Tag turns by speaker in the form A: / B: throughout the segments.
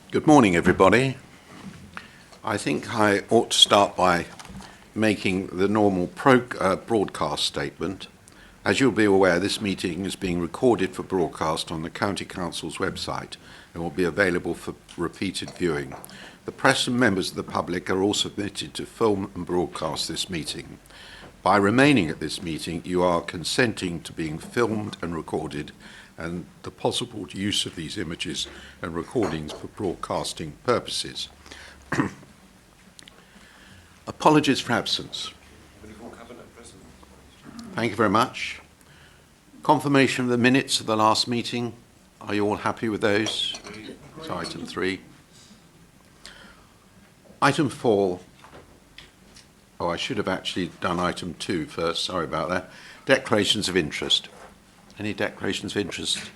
A: Good morning, everybody. I think I ought to start by making the normal broadcast statement. As you'll be aware, this meeting is being recorded for broadcast on the County Council's website and will be available for repeated viewing. The press and members of the public are also permitted to film and broadcast this meeting. By remaining at this meeting, you are consenting to being filmed and recorded, and the possible use of these images and recordings for broadcasting purposes. Apologies for absence. Thank you very much. Confirmation of the minutes of the last meeting. Are you all happy with those? It's item 3. Item 4. Oh, I should have actually done item 2 first. Sorry about that. Declarations of interest. Any declarations of interest?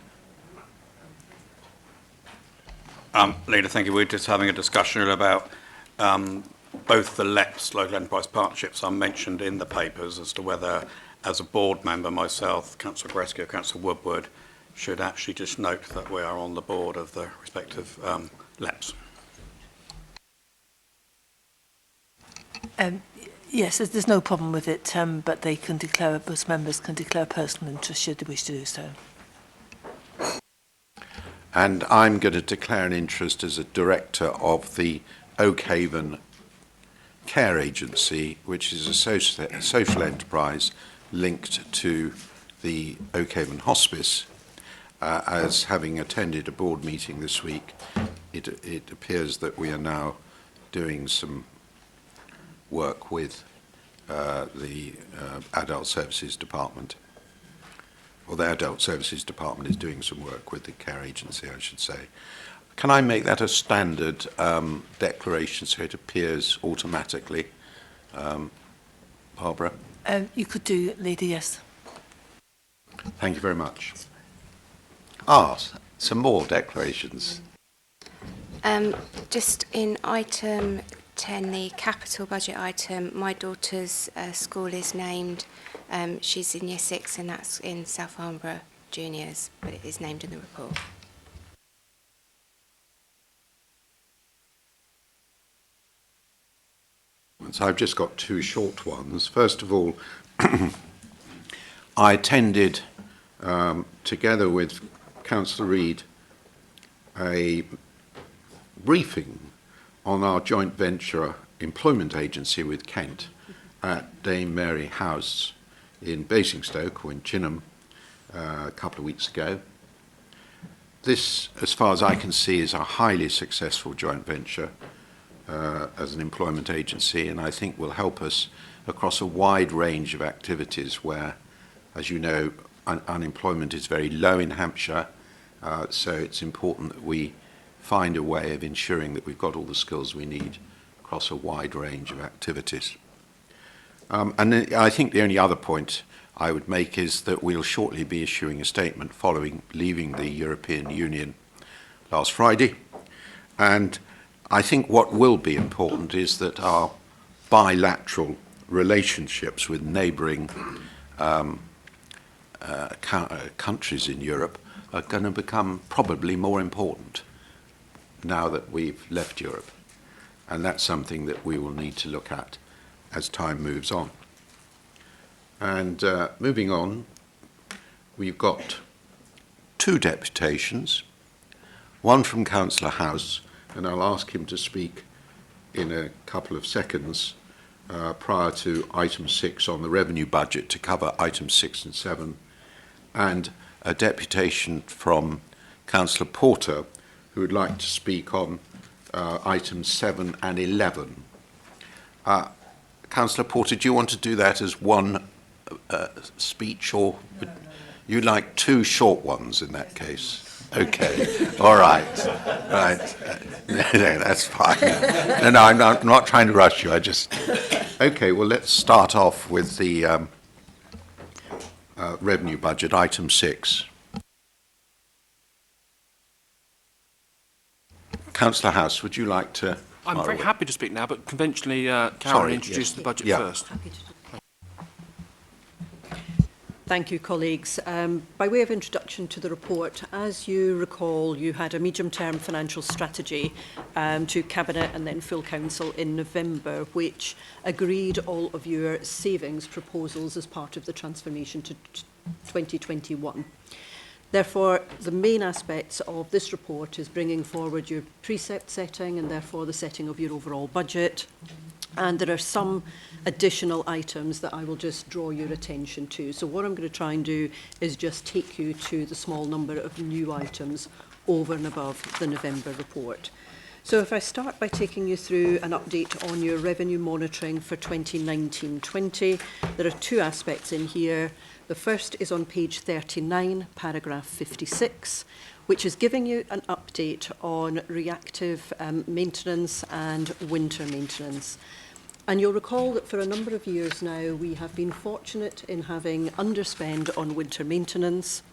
B: Leader, thank you. We're just having a discussion about both the LEPs, Local Enterprise Partnerships, are mentioned in the papers as to whether, as a board member, myself, Councillor Gresky, Councillor Woodward, should actually just note that we are on the board of the respective LEPs.
C: Yes, there's no problem with it, but they can declare, both members can declare personal interest should they wish to do so.
A: And I'm going to declare an interest as a director of the Oakhaven Care Agency, which is a social enterprise linked to the Oakhaven Hospice. As having attended a board meeting this week, it appears that we are now doing some work with the Adult Services Department. Or the Adult Services Department is doing some work with the care agency, I should say. Can I make that a standard declaration so it appears automatically? Barbara?
C: You could do, Leader, yes.
A: Thank you very much. Some more declarations.
D: Just in item 10, the capital budget item, my daughter's school is named. She's in year 6 and that's in South Farnborough Juniors, but it is named in the report.
A: So I've just got 2 short ones. First of all, I attended, together with Councillor Reid, a briefing on our joint venture employment agency with Kent at Dame Mary House in Basingstoke, or in Chinham, a couple of weeks ago. This, as far as I can see, is a highly successful joint venture as an employment agency, and I think will help us across a wide range of activities where, as you know, unemployment is very low in Hampshire, so it's important that we find a way of ensuring that we've got all the skills we need across a wide range of activities. And then I think the only other point I would make is that we'll shortly be issuing a statement following leaving the European Union last Friday. And I think what will be important is that our bilateral relationships with neighbouring countries in Europe are going to become probably more important now that we've left Europe. And that's something that we will need to look at as time moves on. And moving on, we've got 2 deputations, one from Councillor House, and I'll ask him to speak in a couple of seconds prior to item 6 on the revenue budget to cover items 6 and 7, and a deputation from Councillor Porter, who would like to speak on items 7 and 11. Councillor Porter, do you want to do that as one speech, or would you like 2 short ones in that case? Okay, all right, right. No, that's fine. No, I'm not trying to rush you. Okay, well, let's start off with the revenue budget, item 6. Councillor House, would you like to?
E: I'm very happy to speak now, but conventionally, Karen introduced the budget first.
F: Thank you, colleagues. By way of introduction to the report, as you recall, you had a medium-term financial strategy to Cabinet and then full Council in November, which agreed all of your savings proposals as part of the transformation to 2021. Therefore, the main aspects of this report is bringing forward your precept setting and therefore the setting of your overall budget. And there are some additional items that I will just draw your attention to. So what I'm going to try and do is just take you to the small number of new items over and above the November report. So if I start by taking you through an update on your revenue monitoring for 2019-20, there are two aspects in here. The first is on page 39, paragraph 56, which is giving you an update on reactive maintenance and winter maintenance. And you'll recall that for a number of years now, we have been fortunate in having underspend on winter maintenance,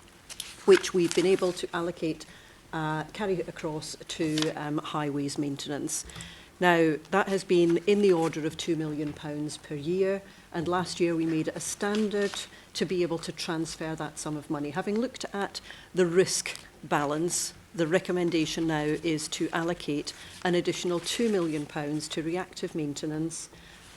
F: which we've been able to allocate, carry it across to highways maintenance. Now, that has been in the order of £2 million per year, and last year we made it a standard to be able to transfer that sum of money. Having looked at the risk balance, the recommendation now is to allocate an additional £2 million to reactive maintenance,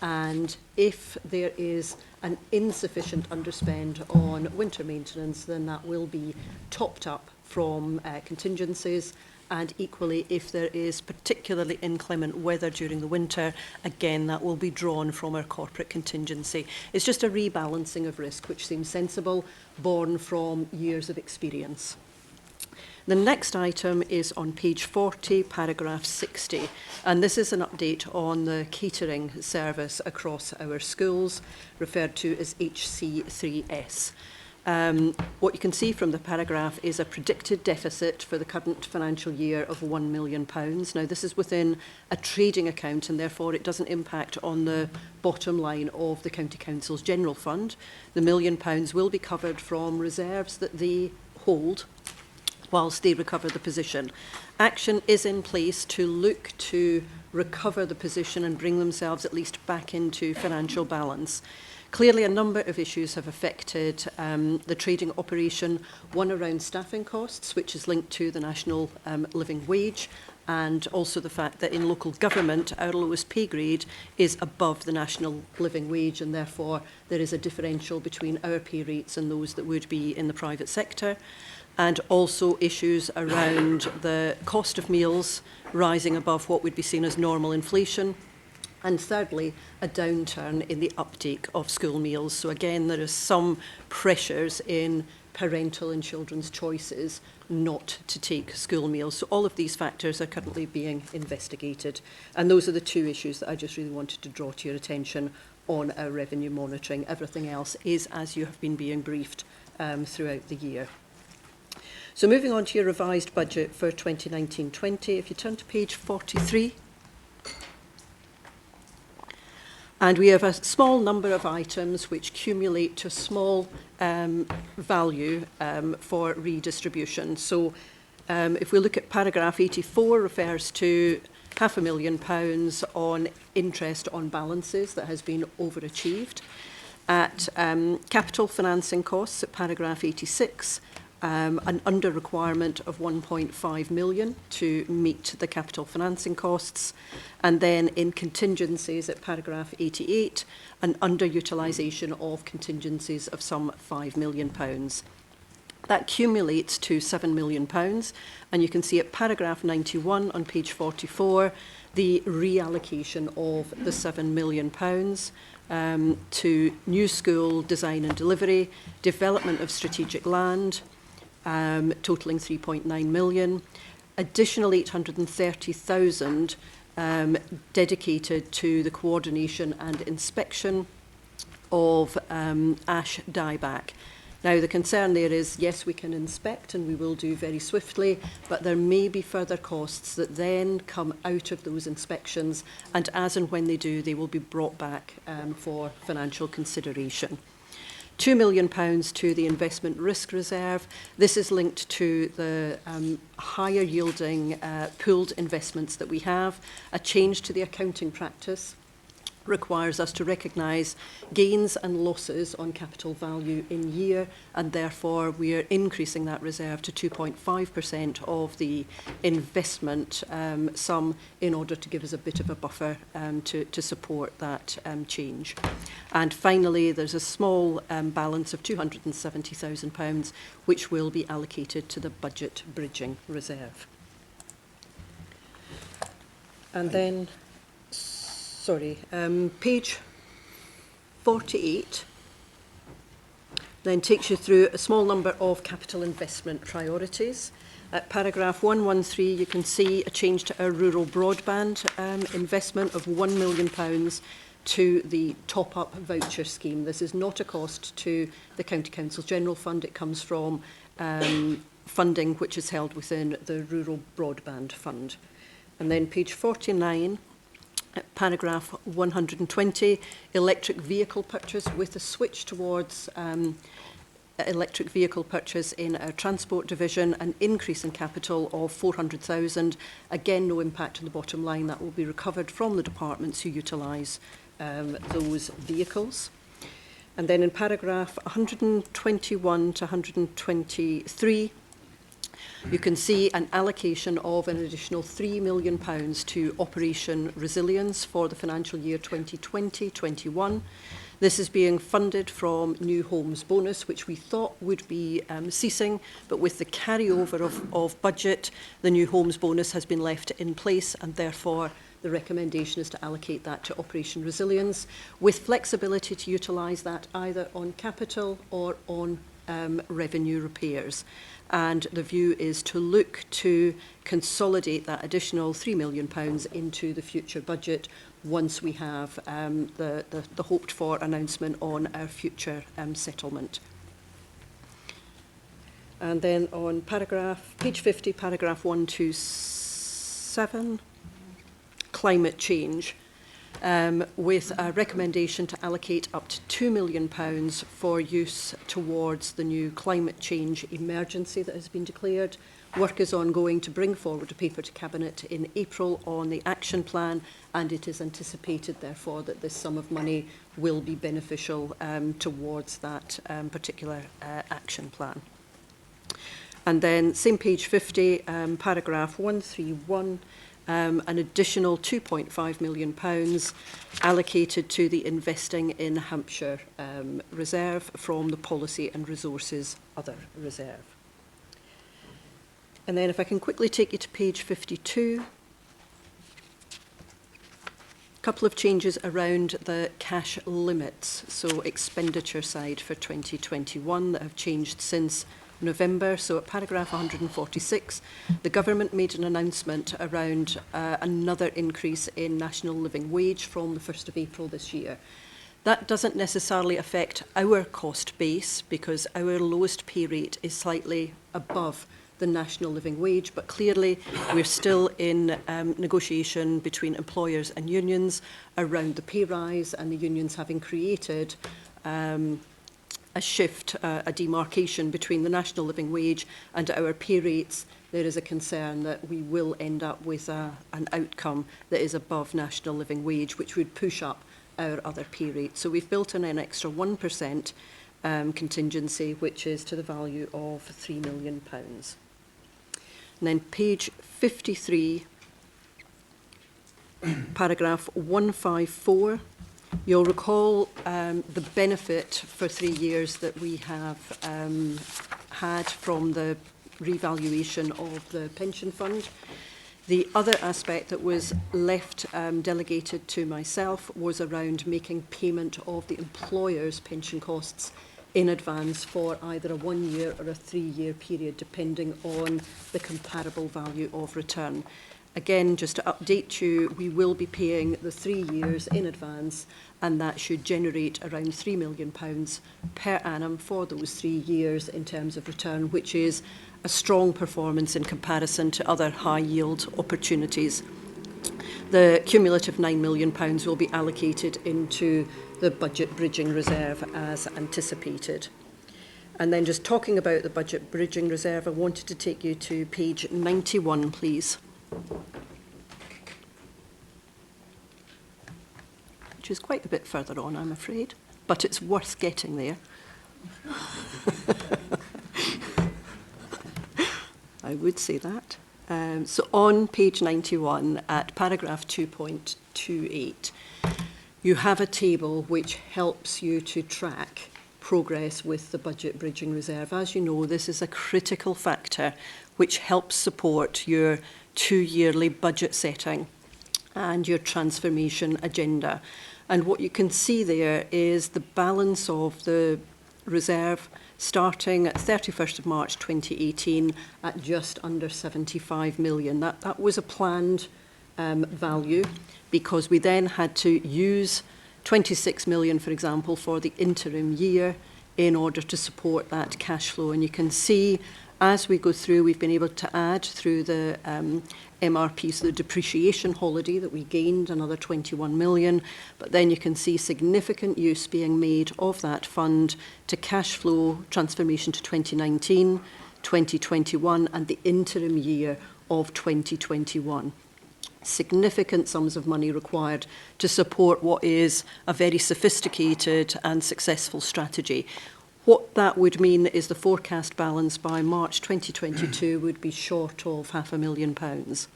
F: and if there is an insufficient underspend on winter maintenance, then that will be topped up from contingencies. And equally, if there is particularly inclement weather during the winter, again, that will be drawn from our corporate contingency. It's just a rebalancing of risk, which seems sensible, born from years of experience. The next item is on page 40, paragraph 60, and this is an update on the catering service across our schools, referred to as HC3S. What you can see from the paragraph is a predicted deficit for the current financial year of £1 million. Now, this is within a trading account, and therefore it doesn't impact on the bottom line of the County Council's general fund. The £1 million will be covered from reserves that they hold whilst they recover the position. Action is in place to look to recover the position and bring themselves at least back into financial balance. Clearly, a number of issues have affected the trading operation, one around staffing costs, which is linked to the national living wage, and also the fact that in local government, our lowest pay grade is above the national living wage, and therefore there is a differential between our pay rates and those that would be in the private sector. And also issues around the cost of meals rising above what would be seen as normal inflation. And thirdly, a downturn in the uptake of school meals. So again, there are some pressures in parental and children's choices not to take school meals. So all of these factors are currently being investigated. And those are the two issues that I just really wanted to draw to your attention on our revenue monitoring. Everything else is as you have been being briefed throughout the year. So moving on to your revised budget for 2019-20, if you turn to page 43. And we have a small number of items which accumulate to a small value for redistribution. So if we look at paragraph 84, refers to £500,000 on interest on balances that has been overachieved. At capital financing costs at paragraph 86, an under requirement of 1.5 million to meet the capital financing costs, and then in contingencies at paragraph 88, an underutilisation of contingencies of some £5 million. That accumulates to £7 million, and you can see at paragraph 91 on page 44 the reallocation of the £7 million to new school design and delivery, development of strategic land, totalling 3.9 million, additional 830,000 dedicated to the coordination and inspection of ash dieback. Now, the concern there is, yes, we can inspect and we will do very swiftly, but there may be further costs that then come out of those inspections, and as and when they do, they will be brought back for financial consideration. £2 million to the investment risk reserve. This is linked to the higher yielding pooled investments that we have, a change to the accounting practice requires us to recognise gains and losses on capital value in year, and therefore we are increasing that reserve to 2.5% of the investment sum in order to give us a bit of a buffer to support that change. And finally, there's a small balance of £270,000 which will be allocated to the budget bridging reserve. And then, page 48 then takes you through a small number of capital investment priorities. At paragraph 113, you can see a change to our rural broadband investment of £1 million to the top-up voucher scheme. This is not a cost to the County Council General Fund. It comes from funding which is held within the Rural Broadband Fund. And then page 49, paragraph 120, electric vehicle purchase with a switch towards electric vehicle purchase in our transport division, an increase in capital of 400,000. Again, no impact on the bottom line. That will be recovered from the departments who utilise those vehicles. And then in paragraph 121 to 123, you can see an allocation of an additional £3 million to Operation Resilience for the financial year 2020-21. This is being funded from New Homes Bonus, which we thought would be ceasing, but with the carryover of budget, the New Homes Bonus has been left in place, and therefore the recommendation is to allocate that to Operation Resilience, with flexibility to utilise that either on capital or on revenue repairs. And the view is to look to consolidate that additional £3 million into the future budget once we have the hoped for announcement on our future settlement. And then on page 50, paragraph 127, climate change, with a recommendation to allocate up to £2 million for use towards the new climate change emergency that has been declared. Work is ongoing to bring forward a paper to Cabinet in April on the action plan, and it is anticipated, therefore, that this sum of money will be beneficial towards that particular action plan. And then, same page 50, paragraph 131, an additional £2.5 million allocated to the Investing in Hampshire reserve from the Policy and Resources Other reserve. And then if I can quickly take you to page 52, a couple of changes around the cash limits, so expenditure side for 2021 that have changed since November. So at paragraph 146, the government made an announcement around another increase in national living wage from the 1st of April this year. That doesn't necessarily affect our cost base because our lowest pay rate is slightly above the national living wage, but clearly we're still in negotiation between employers and unions around the pay rise, and the unions having created a shift, a demarcation between the national living wage and our pay rates. There is a concern that we will end up with an outcome that is above national living wage, which would push up our other pay rates. So we've built in an extra 1% contingency, which is to the value of £3 million. And then page 53, paragraph 154, you'll recall the benefit for 3 years that we have had from the revaluation of the pension fund. The other aspect that was left delegated to myself was around making payment of the employer's pension costs in advance for either a 1 year or a 3 year period, depending on the comparable value of return. Again, just to update you, we will be paying the 3 years in advance, and that should generate around £3 million per annum for those 3 years in terms of return, which is a strong performance in comparison to other high yield opportunities. The cumulative £9 million will be allocated into the budget bridging reserve as anticipated. And then just talking about the budget bridging reserve, I wanted to take you to page 91, please. which is quite a bit further on, I'm afraid, but it's worth getting there. I would say that. So on page 91 at paragraph 2.28, you have a table which helps you to track progress with the budget bridging reserve. As you know, this is a critical factor which helps support your 2-yearly budget setting and your transformation agenda. And what you can see there is the balance of the reserve starting at 31st of March 2018 at just under 75 million. That was a planned value, because we then had to use 26 million, for example, for the interim year in order to support that cash flow. And you can see as we go through, we've been able to add through the MRP, so the depreciation holiday that we gained another 21 million, but then you can see significant use being made of that fund to cash flow transformation to 2019, 2021 and the interim year of 2021. Significant sums of money required to support what is a very sophisticated and successful strategy. What that would mean is the forecast balance by March 2022 would be short of £500,000.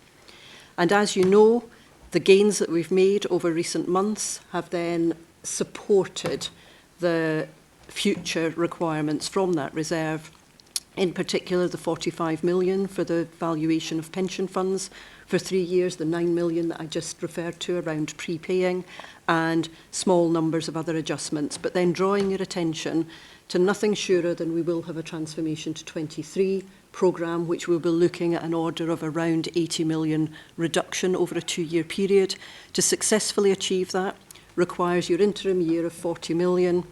F: And as you know, the gains that we've made over recent months have then supported the future requirements from that reserve, in particular the 45 million for the valuation of pension funds for 3 years, the 9 million that I just referred to around prepaying, and small numbers of other adjustments. But then drawing your attention to nothing surer than we will have a transformation to 23 programme, which we'll be looking at an order of around 80 million reduction over a 2-year period. To successfully achieve that requires your interim year of 40 million,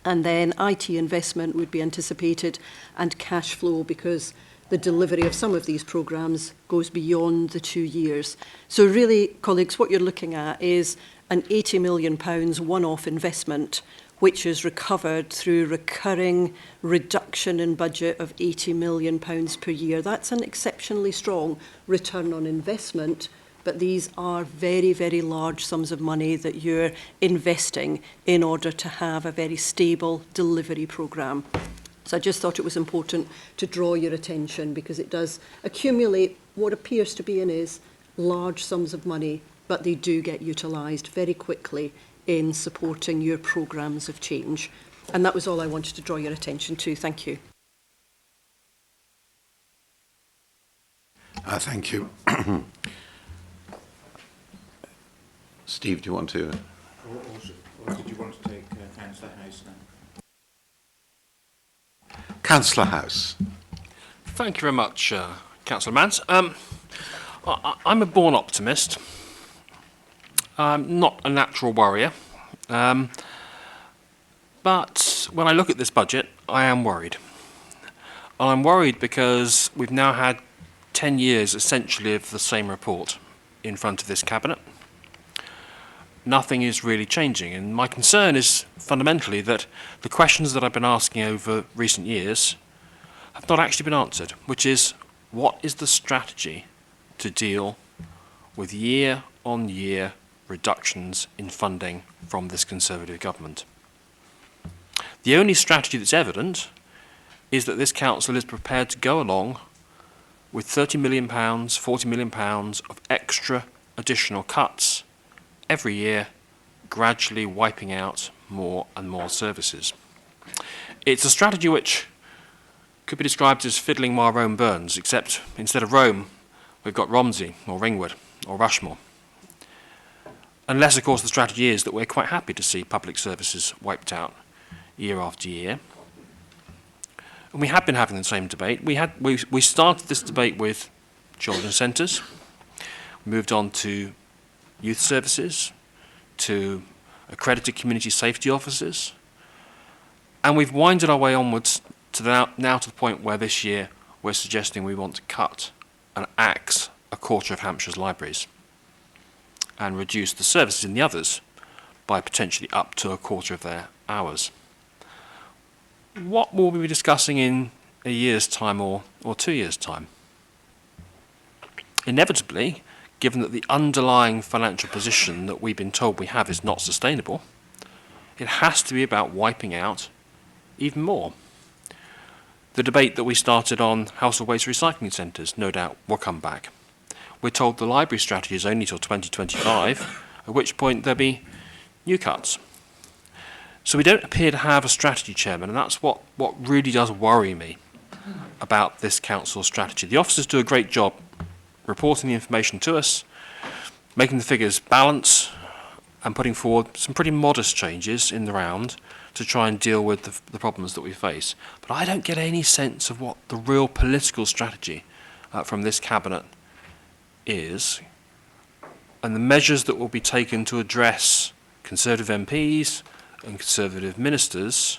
F: and then IT investment would be anticipated, and cash flow, because the delivery of some of these programmes goes beyond the 2 years. So really, colleagues, what you're looking at is an £80 million one-off investment, which is recovered through recurring reduction in budget of £80 million per year. That's an exceptionally strong return on investment, but these are very, very large sums of money that you're investing in order to have a very stable delivery programme. So I just thought it was important to draw your attention, because it does accumulate what appears to be and is large sums of money, but they do get utilised very quickly in supporting your programmes of change. And that was all I wanted to draw your attention to. Thank you.
A: Thank you. Steve, do you want to?
G: Or did you want to take Councillor House now?
A: Councillor House.
E: Thank you very much, Councillor Mance. I'm a born optimist. I'm not a natural worrier. But when I look at this budget, I am worried. And I'm worried because we've now had 10 years essentially of the same report in front of this cabinet. Nothing is really changing, and my concern is fundamentally that the questions that I've been asking over recent years have not actually been answered, which is, what is the strategy to deal with year-on-year reductions in funding from this Conservative government? The only strategy that's evident is that this council is prepared to go along with £30 million, £40 million of extra additional cuts every year, gradually wiping out more and more services. It's a strategy which could be described as fiddling while Rome burns, except instead of Rome, we've got Romsey or Ringwood or Rushmore. Unless, of course, the strategy is that we're quite happy to see public services wiped out year after year. And we have been having the same debate. We started this debate with children's centres, moved on to youth services, to accredited community safety officers, and we've winded our way onwards to now to the point where this year we're suggesting we want to cut and axe a quarter of Hampshire's libraries and reduce the services in the others by potentially up to a quarter of their hours. What will we be discussing in a year's time or 2 years' time? Inevitably, given that the underlying financial position that we've been told we have is not sustainable, it has to be about wiping out even more. The debate that we started on household waste recycling centres, no doubt, will come back. We're told the library strategy is only till 2025, at which point there'll be new cuts. So we don't appear to have a strategy, Chairman, and that's what really does worry me about this council strategy. The officers do a great job reporting the information to us, making the figures balance, and putting forward some pretty modest changes in the round to try and deal with the problems that we face. But I don't get any sense of what the real political strategy from this cabinet is, and the measures that will be taken to address Conservative MPs and Conservative ministers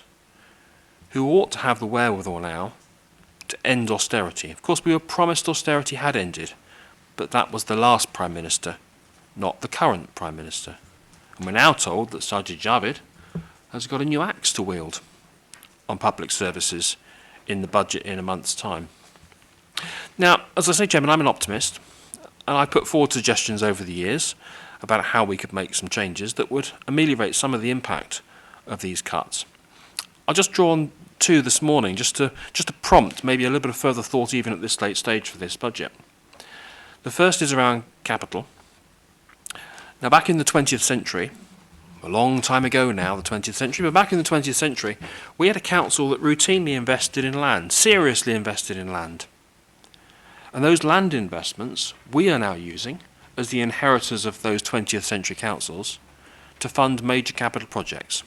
E: who ought to have the wherewithal now to end austerity. Of course, we were promised austerity had ended, but that was the last Prime Minister, not the current Prime Minister. And we're now told that Sajid Javid has got a new axe to wield on public services in the budget in a month's time. Now, as I say, Chairman, I'm an optimist, and I put forward suggestions over the years about how we could make some changes that would ameliorate some of the impact of these cuts. I'll just draw on two this morning, just to prompt maybe a little bit of further thought even at this late stage for this budget. The first is around capital. Now, back in the 20th century, a long time ago now, the 20th century, but back in the 20th century, we had a council that routinely invested in land, seriously invested in land. And those land investments we are now using as the inheritors of those 20th century councils to fund major capital projects,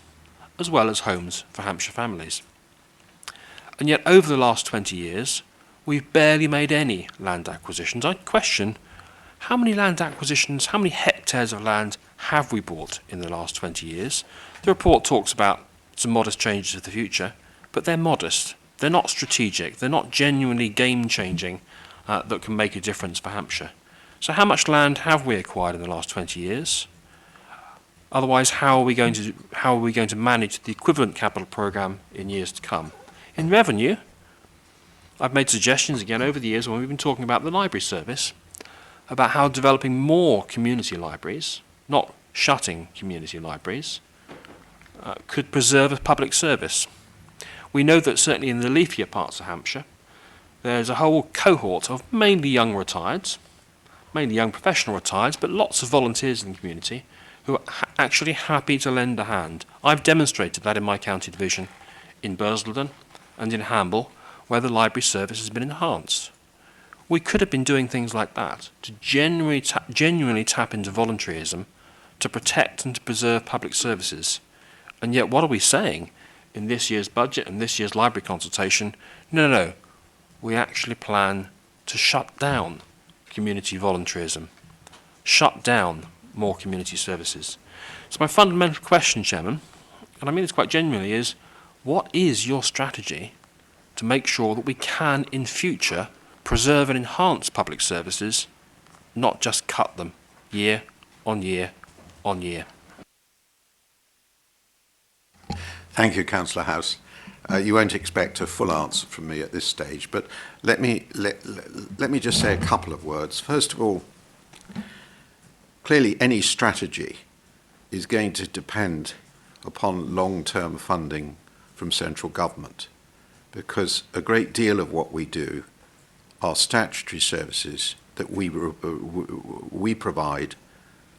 E: as well as homes for Hampshire families. And yet over the last 20 years, we've barely made any land acquisitions. I question how many land acquisitions, how many hectares of land have we bought in the last 20 years? The report talks about some modest changes for the future, but they're modest. They're not strategic. They're not genuinely game-changing that can make a difference for Hampshire. So how much land have we acquired in the last 20 years? Otherwise, how are we going to manage the equivalent capital programme in years to come? In revenue, I've made suggestions again over the years when we've been talking about the library service, about how developing more community libraries, not shutting community libraries, could preserve a public service. We know that certainly in the leafier parts of Hampshire, there's a whole cohort of mainly young retireds, mainly young professional retireds, but lots of volunteers in the community who are actually happy to lend a hand. I've demonstrated that in my county division in Bursledon and in Hamble, where the library service has been enhanced. We could have been doing things like that to genuinely tap into volunteerism, to protect and to preserve public services. And yet what are we saying in this year's budget and this year's library consultation? No. We actually plan to shut down community volunteerism, shut down more community services. So my fundamental question, Chairman, and I mean this quite genuinely, is what is your strategy to make sure that we can, in future, preserve and enhance public services, not just cut them year on year on year?
A: Thank you, Councillor House. You won't expect a full answer from me at this stage, but let me just say a couple of words. First of all, clearly any strategy is going to depend upon long-term funding from central government, because a great deal of what we do are statutory services that we provide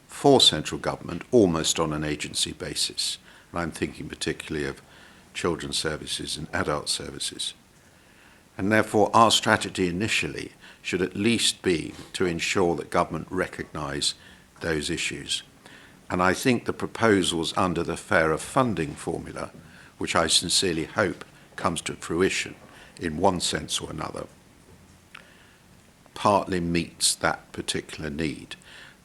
A: for central government almost on an agency basis. And I'm thinking particularly of children's services and adult services. And therefore our strategy initially should at least be to ensure that government recognise those issues. And I think the proposals under the fairer funding formula, which I sincerely hope comes to fruition in one sense or another, partly meets that particular need.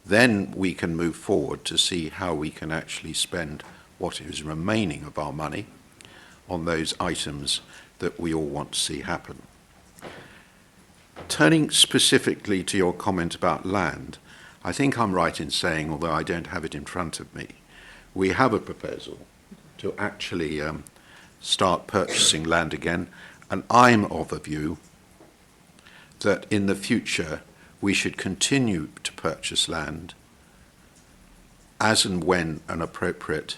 A: Then we can move forward to see how we can actually spend what is remaining of our money on those items that we all want to see happen. Turning specifically to your comment about land, I think I'm right in saying, although I don't have it in front of me, we have a proposal to actually start purchasing land again, and I'm of a view that in the future we should continue to purchase land as and when an appropriate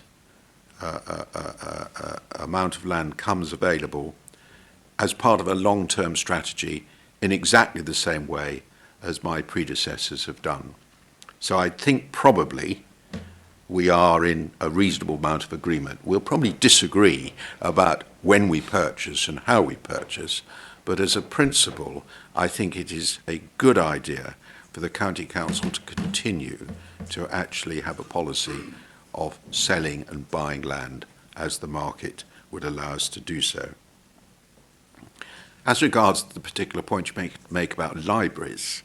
A: amount of land comes available as part of a long-term strategy in exactly the same way as my predecessors have done. So I think probably we are in a reasonable amount of agreement. We'll probably disagree about when we purchase and how we purchase, but as a principle, I think it is a good idea for the County Council to continue to actually have a policy of selling and buying land as the market would allow us to do so. As regards the particular point you make about libraries,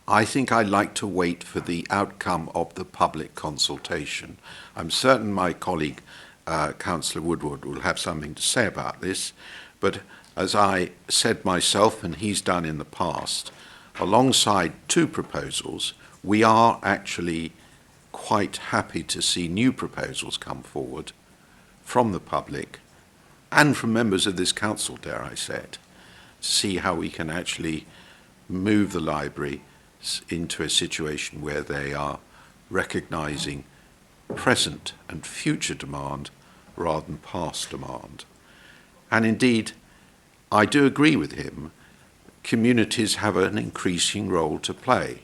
A: I think I'd like to wait for the outcome of the public consultation. I'm certain my colleague, Councillor Woodward, will have something to say about this, but as I said myself, and he's done in the past, alongside two proposals, we are actually quite happy to see new proposals come forward from the public and from members of this council, dare I say it, to see how we can actually move the library into a situation where they are recognising present and future demand rather than past demand. And indeed, I do agree with him, communities have an increasing role to play.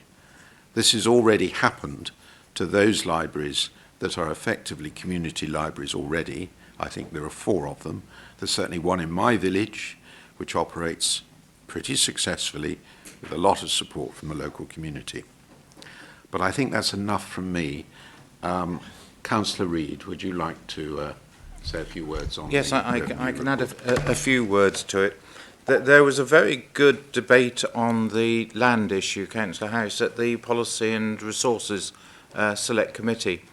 A: This has already happened to those libraries that are effectively community libraries already. I think there are 4 of them. There's certainly one in my village, which operates pretty successfully with a lot of support from the local community. But I think that's enough from me. Councillor Reid, would you like to say a few words on
G: Yes,
A: the
G: I
A: revenue
G: can add
A: report?
G: a few words to it. There was a very good debate on the land issue, Councillor House, at the Policy and Resources Select Committee.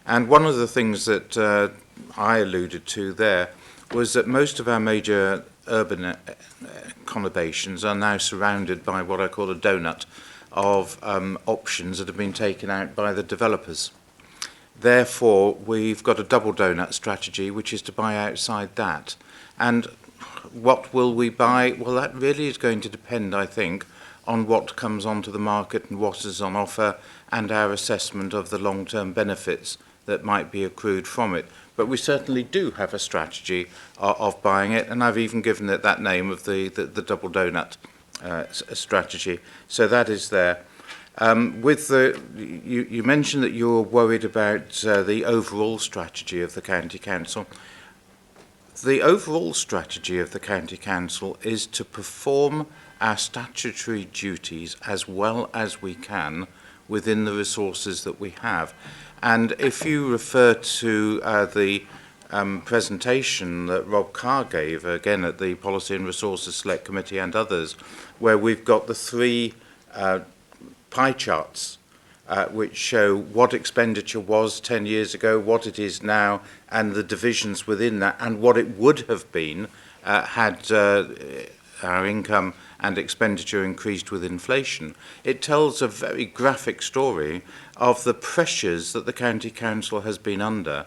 G: And one of the things that I alluded to there was that most of our major urban conurbations are now surrounded by what I call a donut of options that have been taken out by the developers. Therefore, we've got a double donut strategy, which is to buy outside that. And what will we buy? Well, that really is going to depend, I think, on what comes onto the market and what is on offer and our assessment of the long-term benefits that might be accrued from it. But we certainly do have a strategy of buying it, and I've even given it that name of the double donut strategy. So that is there. With you mentioned that you're worried about the overall strategy of the County Council. The overall strategy of the County Council is to perform our statutory duties as well as we can within the resources that we have. And if you refer to the presentation that Rob Carr gave, again at the Policy and Resources Select Committee and others, where we've got the 3 pie charts which show what expenditure was 10 years ago, what it is now, and the divisions within that, and what it would have been had our income and expenditure increased with inflation. It tells a very graphic story of the pressures that the County Council has been under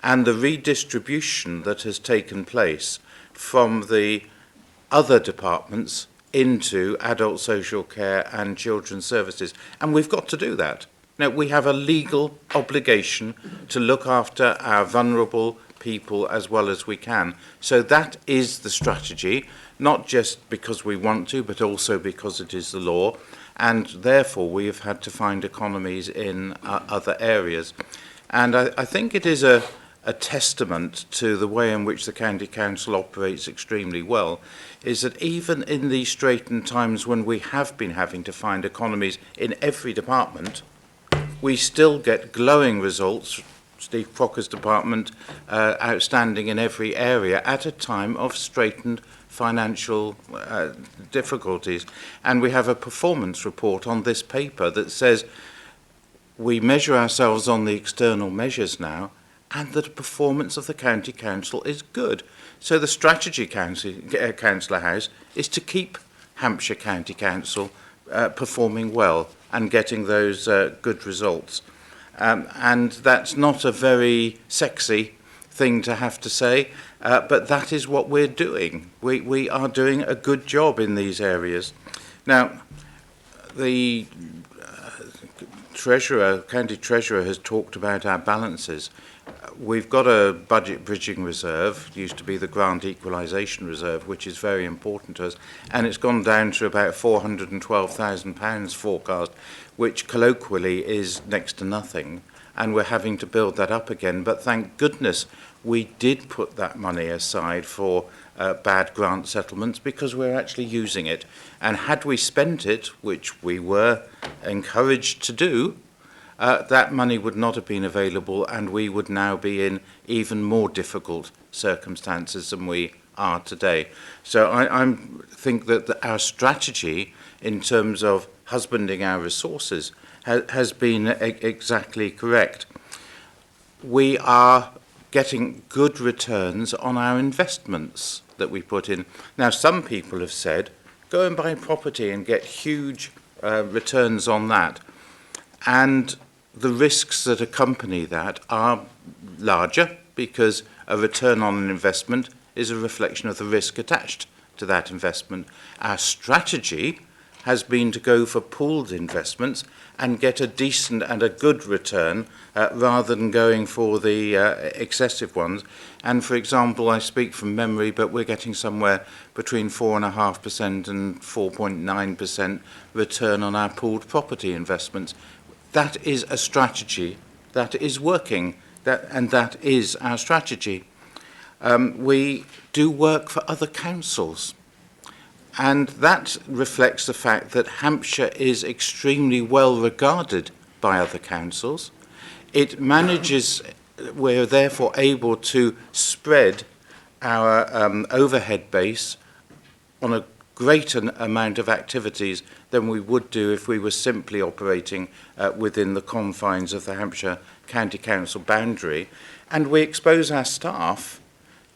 G: and the redistribution that has taken place from the other departments into adult social care and children's services. And we've got to do that. Now, we have a legal obligation to look after our vulnerable people as well as we can. So that is the strategy, not just because we want to, but also because it is the law. And therefore, we have had to find economies in other areas. And I think it is a testament to the way in which the County Council operates extremely well, is that even in these straitened times when we have been having to find economies in every department, we still get glowing results. Steve Crocker's department outstanding in every area at a time of straitened financial difficulties. And we have a performance report on this paper that says we measure ourselves on the external measures now, and that the performance of the County Council is good. So the strategy, Councillor House, is to keep Hampshire County Council performing well and getting those good results. And that's not a very sexy thing to have to say, but that is what we're doing. We are doing a good job in these areas. Now, the county treasurer has talked about our balances. We've got a budget bridging reserve, used to be the grant equalisation reserve, which is very important to us, and it's gone down to about £412,000 forecast, which colloquially is next to nothing, and we're having to build that up again. But thank goodness we did put that money aside for bad grant settlements, because we're actually using it. And had we spent it, which we were encouraged to do, that money would not have been available, and we would now be in even more difficult circumstances than we are today. So I think that our strategy in terms of husbanding our resources has been exactly correct. We are getting good returns on our investments that we put in. Now, some people have said, go and buy property and get huge returns on that. And the risks that accompany that are larger, because a return on an investment is a reflection of the risk attached to that investment. Our strategy has been to go for pooled investments and get a decent and a good return rather than going for the excessive ones. And for example, I speak from memory, but we're getting somewhere between 4.5% and 4.9% return on our pooled property investments. That is a strategy that is working, and that is our strategy. We do work for other councils, and that reflects the fact that Hampshire is extremely well regarded by other councils. It manages, we're therefore able to spread our overhead base on a greater amount of activities than we would do if we were simply operating within the confines of the Hampshire County Council boundary. And we expose our staff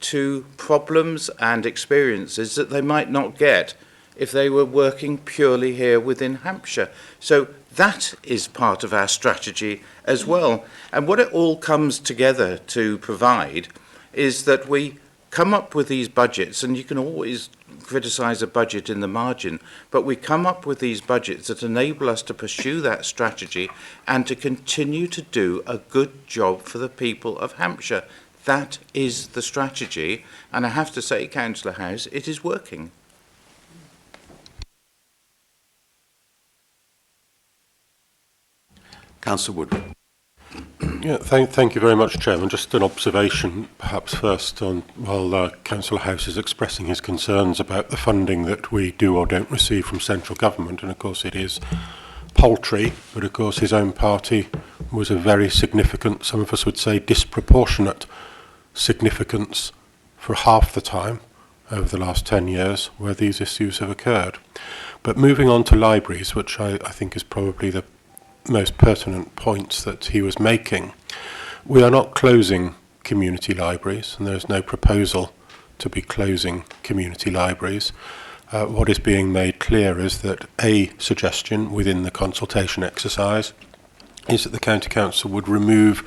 G: to problems and experiences that they might not get if they were working purely here within Hampshire. So that is part of our strategy as well. And what it all comes together to provide is that we come up with these budgets, and you can always criticise a budget in the margin, but we come up with these budgets that enable us to pursue that strategy and to continue to do a good job for the people of Hampshire. That is the strategy, and I have to say, Councillor House, it is working.
A: Councillor Woodward.
H: Yeah, thank you very much, Chairman. Just an observation, perhaps first, on while Councillor House is expressing his concerns about the funding that we do or don't receive from central government, and of course it is paltry, but of course his own party was a very significant, some of us would say disproportionate significance for half the time over the last 10 years where these issues have occurred. But moving on to libraries, which I think is probably the most pertinent points that he was making. We are not closing community libraries, and there's no proposal to be closing community libraries. What is being made clear is that a suggestion within the consultation exercise is that the County Council would remove,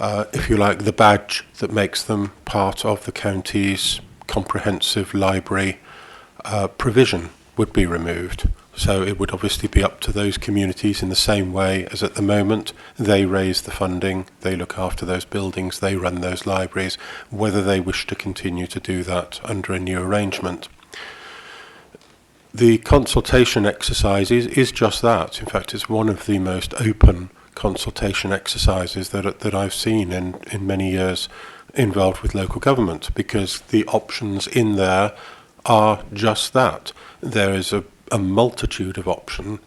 H: if you like, the badge that makes them part of the county's comprehensive library provision would be removed. So it would obviously be up to those communities in the same way as at the moment. They raise the funding, they look after those buildings, they run those libraries, whether they wish to continue to do that under a new arrangement. The consultation exercise is just that. In fact, it's one of the most open consultation exercises that I've seen in many years involved with local government, because the options in there are just that. There is a multitude of options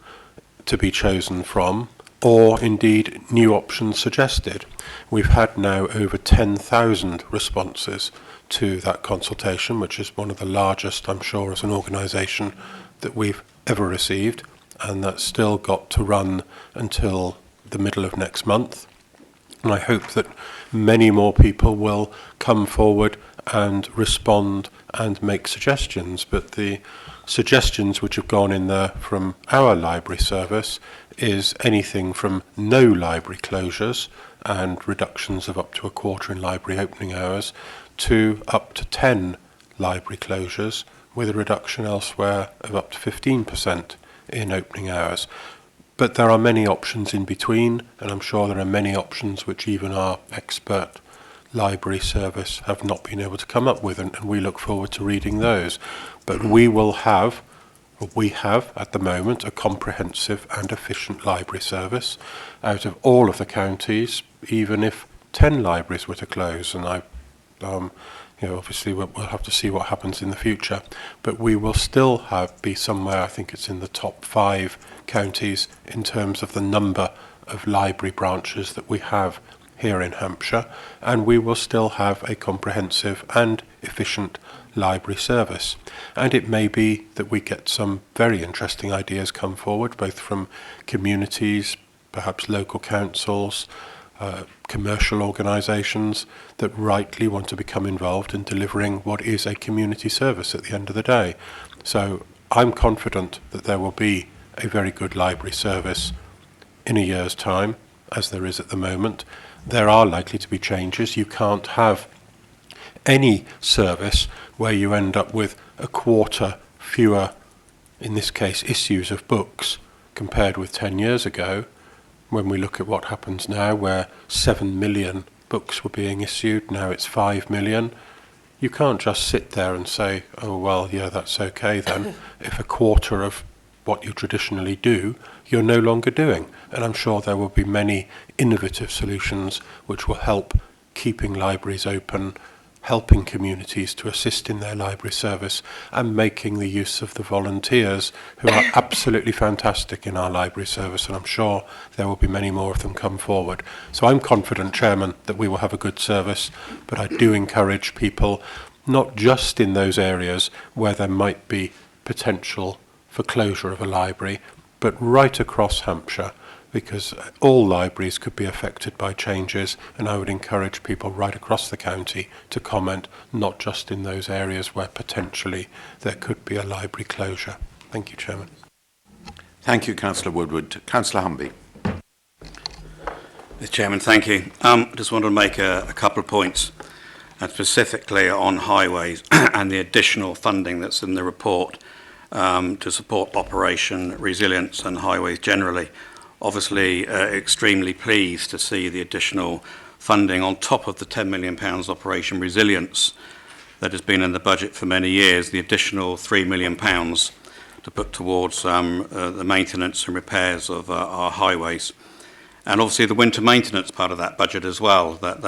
H: to be chosen from, or indeed new options suggested. We've had now over 10,000 responses to that consultation, which is one of the largest, I'm sure, as an organisation that we've ever received, and that's still got to run until the middle of next month. And I hope that many more people will come forward and respond and make suggestions. But the suggestions which have gone in there from our library service is anything from no library closures and reductions of up to a quarter in library opening hours to up to 10 library closures with a reduction elsewhere of up to 15% in opening hours. But there are many options in between, and I'm sure there are many options which even our expert library service have not been able to come up with, and we look forward to reading those. But we have at the moment a comprehensive and efficient library service out of all of the counties, even if 10 libraries were to close, and obviously we'll have to see what happens in the future, but we will still be somewhere, I think it's in the top 5 counties in terms of the number of library branches that we have here in Hampshire, and we will still have a comprehensive and efficient library service. And it may be that we get some very interesting ideas come forward, both from communities, perhaps local councils, commercial organisations that rightly want to become involved in delivering what is a community service at the end of the day. So I'm confident that there will be a very good library service in a year's time, as there is at the moment. There are likely to be changes. You can't have any service where you end up with a quarter fewer, in this case, issues of books compared with 10 years ago. When we look at what happens now, where 7 million books were being issued, now it's 5 million. You can't just sit there and say, oh, well, yeah, that's okay then, if a quarter of what you traditionally do, you're no longer doing. And I'm sure there will be many innovative solutions which will help keeping libraries open, helping communities to assist in their library service, and making the use of the volunteers who are absolutely fantastic in our library service, and I'm sure there will be many more of them come forward. So I'm confident, Chairman, that we will have a good service, but I do encourage people, not just in those areas where there might be potential for closure of a library, but right across Hampshire, because all libraries could be affected by changes, and I would encourage people right across the county to comment, not just in those areas where potentially there could be a library closure. Thank you, Chairman.
A: Thank you, Councillor Woodward. Councillor Humby.
B: Mr. Chairman, thank you. I just wanted to make a couple of points, and specifically on highways and the additional funding that's in the report to support Operation Resilience and highways generally. Obviously, extremely pleased to see the additional funding on top of the £10 million Operation Resilience that has been in the budget for many years, the additional £3 million to put towards the maintenance and repairs of our highways. And obviously the winter maintenance part of that budget as well, that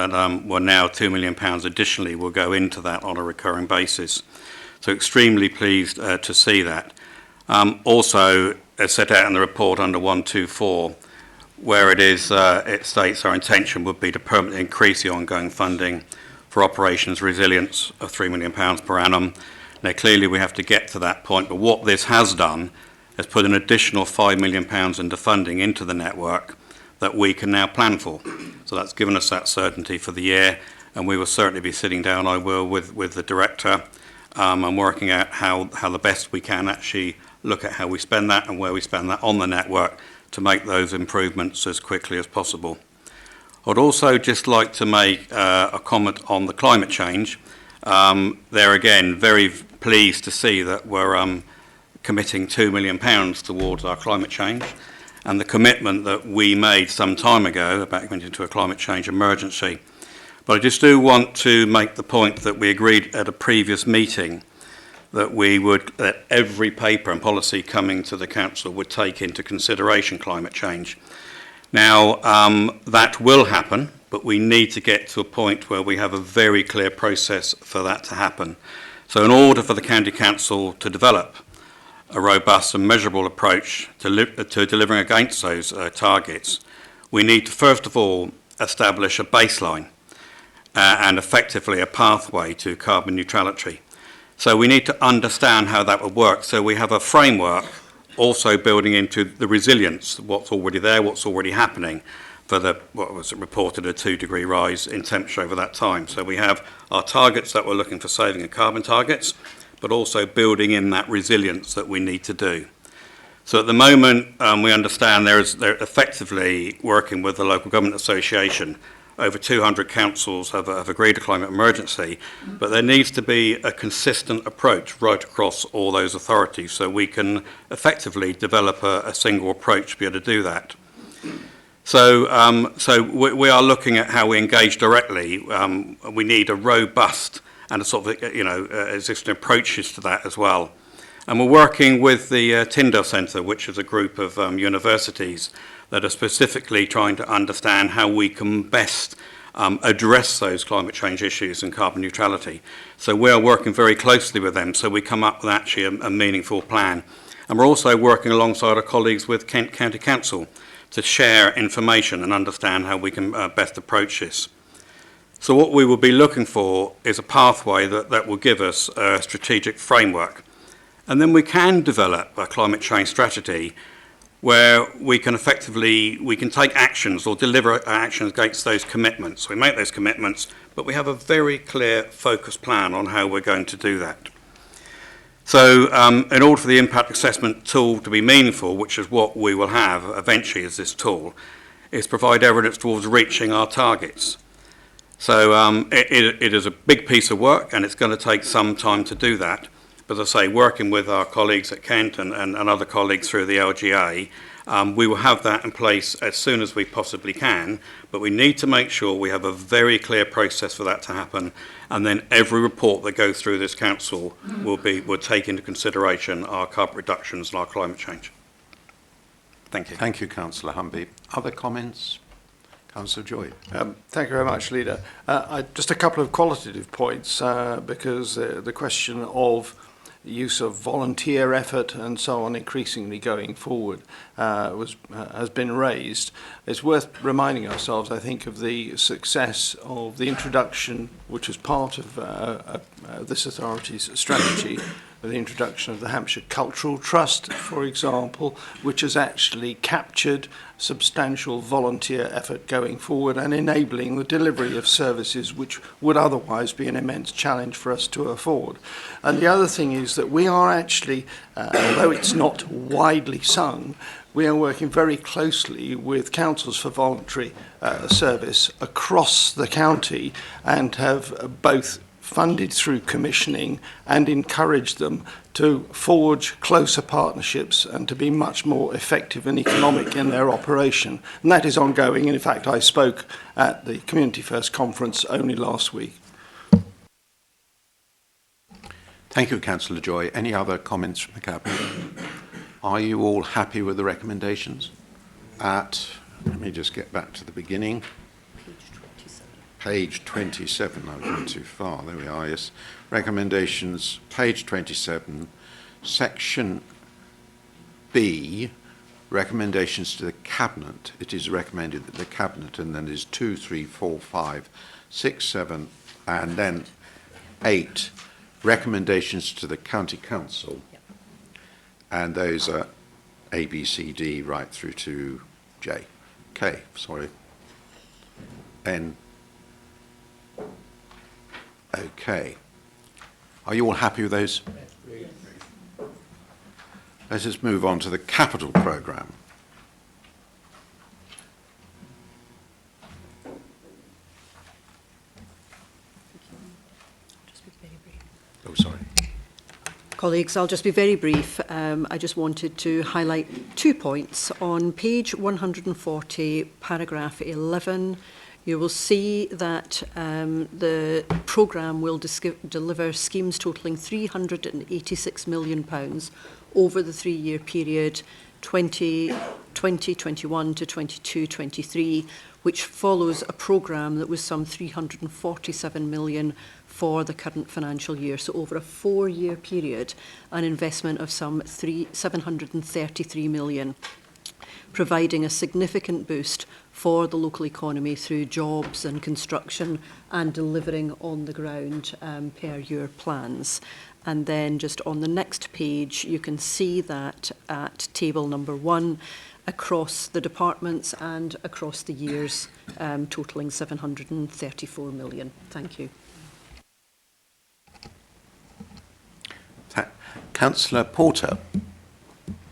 B: were now £2 million additionally will go into that on a recurring basis. So extremely pleased to see that. Also, as set out in the report under 124, where it states our intention would be to permanently increase the ongoing funding for Operations Resilience of £3 million per annum. Now, clearly we have to get to that point, but what this has done is put an additional £5 million into funding into the network that we can now plan for. So that's given us that certainty for the year, and we will certainly be sitting down, I will, with the Director and working out how the best we can actually look at how we spend that and where we spend that on the network to make those improvements as quickly as possible. I'd also just like to make a comment on the climate change. There again, very pleased to see that we're committing £2 million towards our climate change, and the commitment that we made some time ago about going into a climate change emergency. But I just do want to make the point that we agreed at a previous meeting that every paper and policy coming to the Council would take into consideration climate change. Now, that will happen, but we need to get to a point where we have a very clear process for that to happen. So in order for the County Council to develop a robust and measurable approach to delivering against those targets, we need to first of all establish a baseline and effectively a pathway to carbon neutrality. So we need to understand how that would work. So we have a framework also building into the resilience, what's already there, what's already happening for what was reported a 2-degree rise in temperature over that time. So we have our targets that we're looking for saving and carbon targets, but also building in that resilience that we need to do. So at the moment, we understand they're effectively working with the Local Government Association over 200 councils have agreed a climate emergency, but there needs to be a consistent approach right across all those authorities so we can effectively develop a single approach to be able to do that. So we are looking at how we engage directly. We need a robust and a sort of, existing approaches to that as well. And we're working with the Tyndall Centre, which is a group of universities that are specifically trying to understand how we can best address those climate change issues and carbon neutrality. So we are working very closely with them so we come up with actually a meaningful plan. And we're also working alongside our colleagues with Kent County Council to share information and understand how we can best approach this. So what we will be looking for is a pathway that will give us a strategic framework. And then we can develop a climate change strategy where we can take actions or deliver actions against those commitments. We make those commitments, but we have a very clear focused plan on how we're going to do that. So in order for the impact assessment tool to be meaningful, which is what we will have eventually as this tool, is provide evidence towards reaching our targets. So it is a big piece of work and it's going to take some time to do that. But as I say, working with our colleagues at Kent and other colleagues through the LGA, we will have that in place as soon as we possibly can, but we need to make sure we have a very clear process for that to happen, and then every report that goes through this council will take into consideration our carbon reductions and our climate change. Thank you.
A: Thank you, Councillor Humby. Other comments? Councillor Joy.
I: Thank you very much, Leader. Just a couple of qualitative points, because the question of use of volunteer effort and so on increasingly going forward has been raised. It's worth reminding ourselves, I think, of the success of the introduction, which was part of this authority's strategy, the introduction of the Hampshire Cultural Trust, for example, which has actually captured substantial volunteer effort going forward and enabling the delivery of services which would otherwise be an immense challenge for us to afford. And the other thing is that we are actually, although it's not widely sung, we are working very closely with councils for voluntary service across the county and have both funded through commissioning and encourage them to forge closer partnerships and to be much more effective and economic in their operation. And that is ongoing. And in fact, I spoke at the Community First conference only last week.
A: Thank you, Councillor Joy. Any other comments from the Cabinet? Are you all happy with the recommendations? Let me just get back to the beginning. Page 27, I've gone too far. There we are, yes. Recommendations, page 27, section B, recommendations to the Cabinet. It is recommended that the Cabinet, and then there's 2, 3, 4, 5, 6, 7, and then 8, recommendations to the County Council. And those are A, B, C, D, right through to J. K, sorry. N. Okay. Are you all happy with those? Let us move on to the capital programme. Oh, sorry.
F: Colleagues, I'll just be very brief. I just wanted to highlight 2 points. On page 140, paragraph 11, you will see that the programme will deliver schemes totalling £386 million over the 3-year period 2021 to 22-23, which follows a programme that was some £347 million for the current financial year. So over a 4-year period, an investment of some £733 million, providing a significant boost for the local economy through jobs and construction and delivering on the ground per year plans. And then just on the next page, you can see that at table number 1, across the departments and across the years, totalling £734 million. Thank you.
A: Councillor Porter.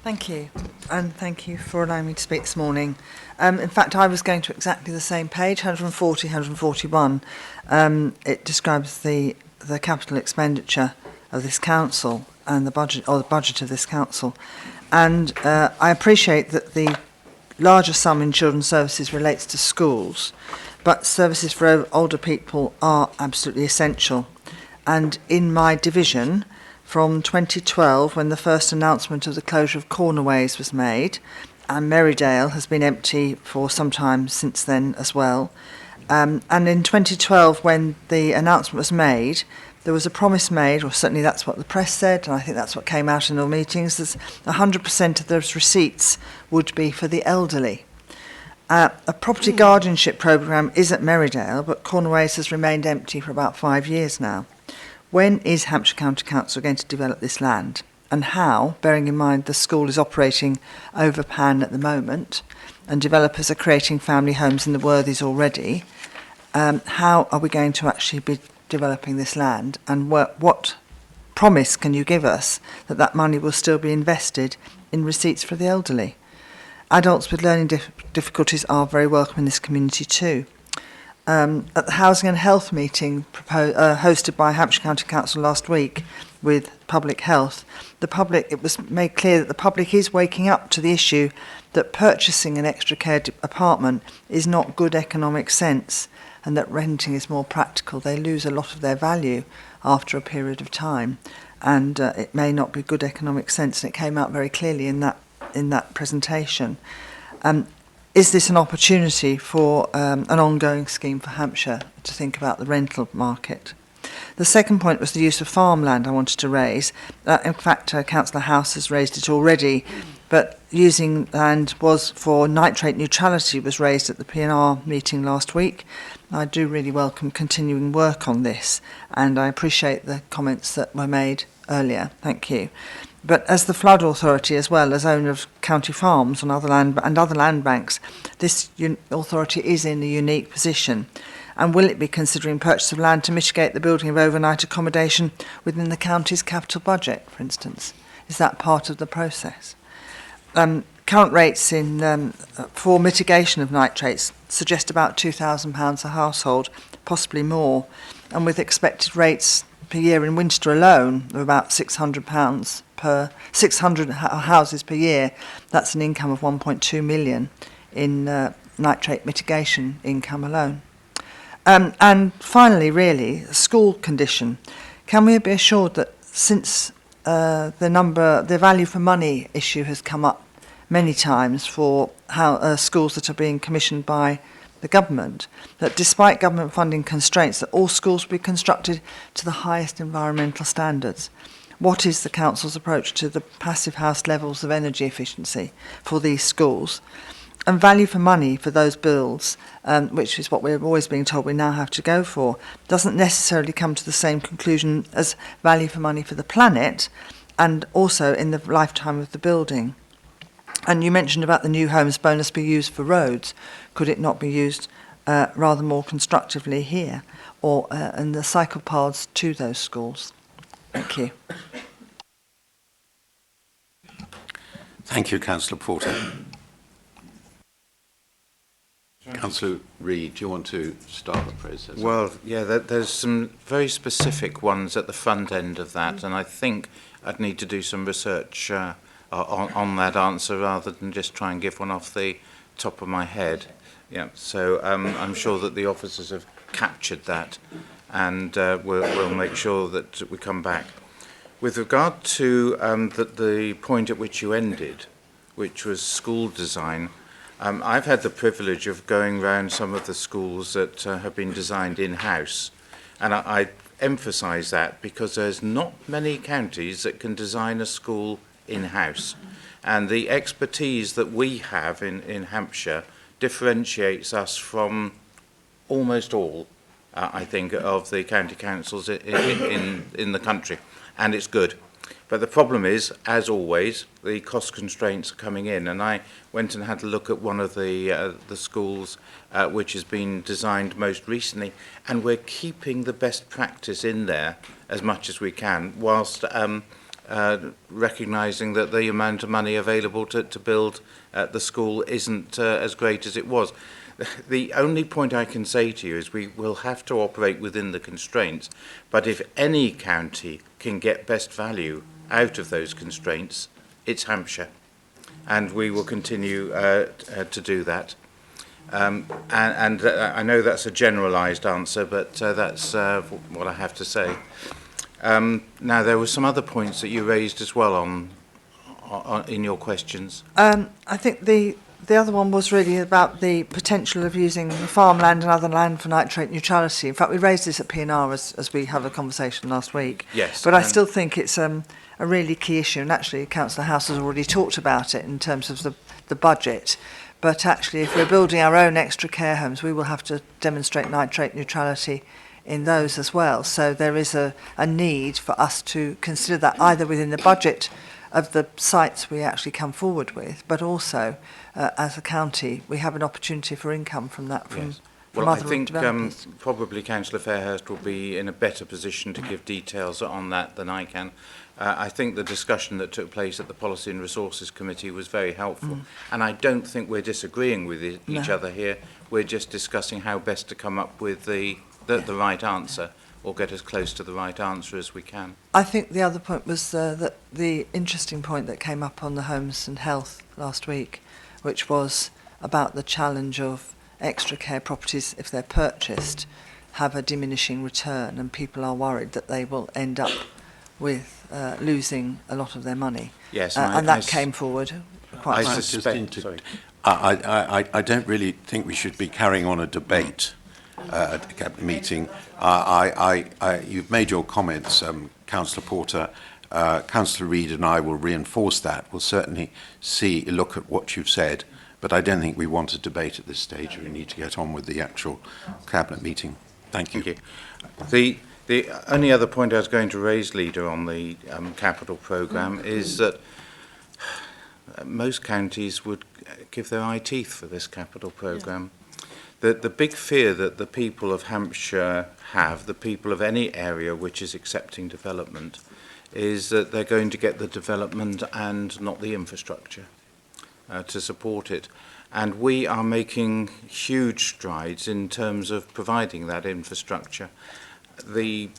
J: Thank you, and thank you for allowing me to speak this morning. In fact, I was going to exactly the same page, 140, 141. It describes the capital expenditure of this council and the budget, or the budget of this council. And I appreciate that the larger sum in children's services relates to schools, but services for older people are absolutely essential. And in my division, from 2012, when the first announcement of the closure of Cornerways was made, and Merrydale has been empty for some time since then as well. And in 2012, when the announcement was made, there was a promise made, or certainly that's what the press said, and I think that's what came out in all meetings, that 100% of those receipts would be for the elderly. A property guardianship programme is at Merrydale, but Cornerways has remained empty for about 5 years now. When is Hampshire County Council going to develop this land? And how, bearing in mind the school is operating over Pan at the moment, and developers are creating family homes in the Worthies already, how are we going to actually be developing this land? And what promise can you give us that that money will still be invested in receipts for the elderly? Adults with learning difficulties are very welcome in this community too. At the Housing and Health meeting hosted by Hampshire County Council last week with Public Health, it was made clear that the public is waking up to the issue that purchasing an extra care apartment is not good economic sense, and that renting is more practical. They lose a lot of their value after a period of time, and it may not be good economic sense, and it came out very clearly in that presentation. Is this an opportunity for an ongoing scheme for Hampshire to think about the rental market? The second point was the use of farmland I wanted to raise. In fact, Councillor House has raised it already, but using land was for nitrate neutrality was raised at the P&R meeting last week. I do really welcome continuing work on this, and I appreciate the comments that were made earlier. Thank you. But as the Flood Authority, as well as owner of county farms and other land banks, this authority is in a unique position. And will it be considering purchase of land to mitigate the building of overnight accommodation within the county's capital budget, for instance? Is that part of the process? Current rates for mitigation of nitrates suggest about £2,000 a household, possibly more, and with expected rates per year in Winchester alone of about £600 per 600 houses per year. That's an income of 1.2 million in nitrate mitigation income alone. And finally, really, school condition. Can we be assured that since the value for money issue has come up many times for schools that are being commissioned by the government, that despite government funding constraints, that all schools will be constructed to the highest environmental standards? What is the council's approach to the passive house levels of energy efficiency for these schools? And value for money for those builds, which is what we're always being told we now have to go for, doesn't necessarily come to the same conclusion as value for money for the planet and also in the lifetime of the building. And you mentioned about the new homes bonus be used for roads. Could it not be used rather more constructively here or in the cycle paths to those schools? Thank you.
A: Thank you, Councillor Porter. Councillor Reid, do you want to start the process?
G: Well, yeah, there's some very specific ones at the front end of that, and I think I'd need to do some research on that answer rather than just try and give one off the top of my head. Yeah, so I'm sure that the officers have captured that, and we'll make sure that we come back. With regard to the point at which you ended, which was school design, I've had the privilege of going around some of the schools that have been designed in-house, and I emphasise that because there's not many counties that can design a school in-house, and the expertise that we have in Hampshire differentiates us from almost all, I think, of the county councils in the country, and it's good. But the problem is, as always, the cost constraints are coming in, and I went and had a look at one of the schools which has been designed most recently, and we're keeping the best practice in there as much as we can, whilst recognising that the amount of money available to build the school isn't as great as it was. The only point I can say to you is we will have to operate within the constraints, but if any county can get best value out of those constraints, it's Hampshire, and we will continue to do that. And I know that's a generalised answer, but that's what I have to say. Now, there were some other points that you raised as well on in your questions.
J: I think the other one was really about the potential of using farmland and other land for nitrate neutrality. In fact, we raised this at PNR as we had a conversation last week.
G: Yes.
J: But I still think it's a really key issue, and actually Councillor House has already talked about it in terms of the budget. But actually, if we're building our own extra care homes, we will have to demonstrate nitrate neutrality in those as well. So there is a need for us to consider that either within the budget of the sites we actually come forward with, but also as a county, we have an opportunity for income from that from,
G: Yes.
J: from
G: Well, I
J: other
G: think
J: developers.
G: probably Councillor Fairhurst will be in a better position to give details on that than I can. I think the discussion that took place at the Policy and Resources Committee was very helpful, and I don't think we're disagreeing with each other here. We're just discussing how best to come up with the right answer, or get as close to the right answer as we can.
J: I think the other point was that the interesting point that came up on the Homes and Health last week, which was about the challenge of extra care properties, if they're purchased, have a diminishing return, and people are worried that they will end up with losing a lot of their money.
G: Yes,
J: and that came forward quite
G: I
J: well.
G: suspect. Sorry.
A: I don't really think we should be carrying on a debate at the cabinet meeting. You've made your comments, Councillor Porter. Councillor Reid and I will reinforce that. We'll certainly look at what you've said, but I don't think we want a debate at this stage. We need to get on with the actual cabinet meeting. Thank you.
G: Thank you. The only other point I was going to raise, Leader, on the capital programme is that most counties would give their eye teeth for this capital programme. The big fear that the people of Hampshire have, the people of any area which is accepting development, is that they're going to get the development and not the infrastructure to support it. And we are making huge strides in terms of providing that infrastructure. The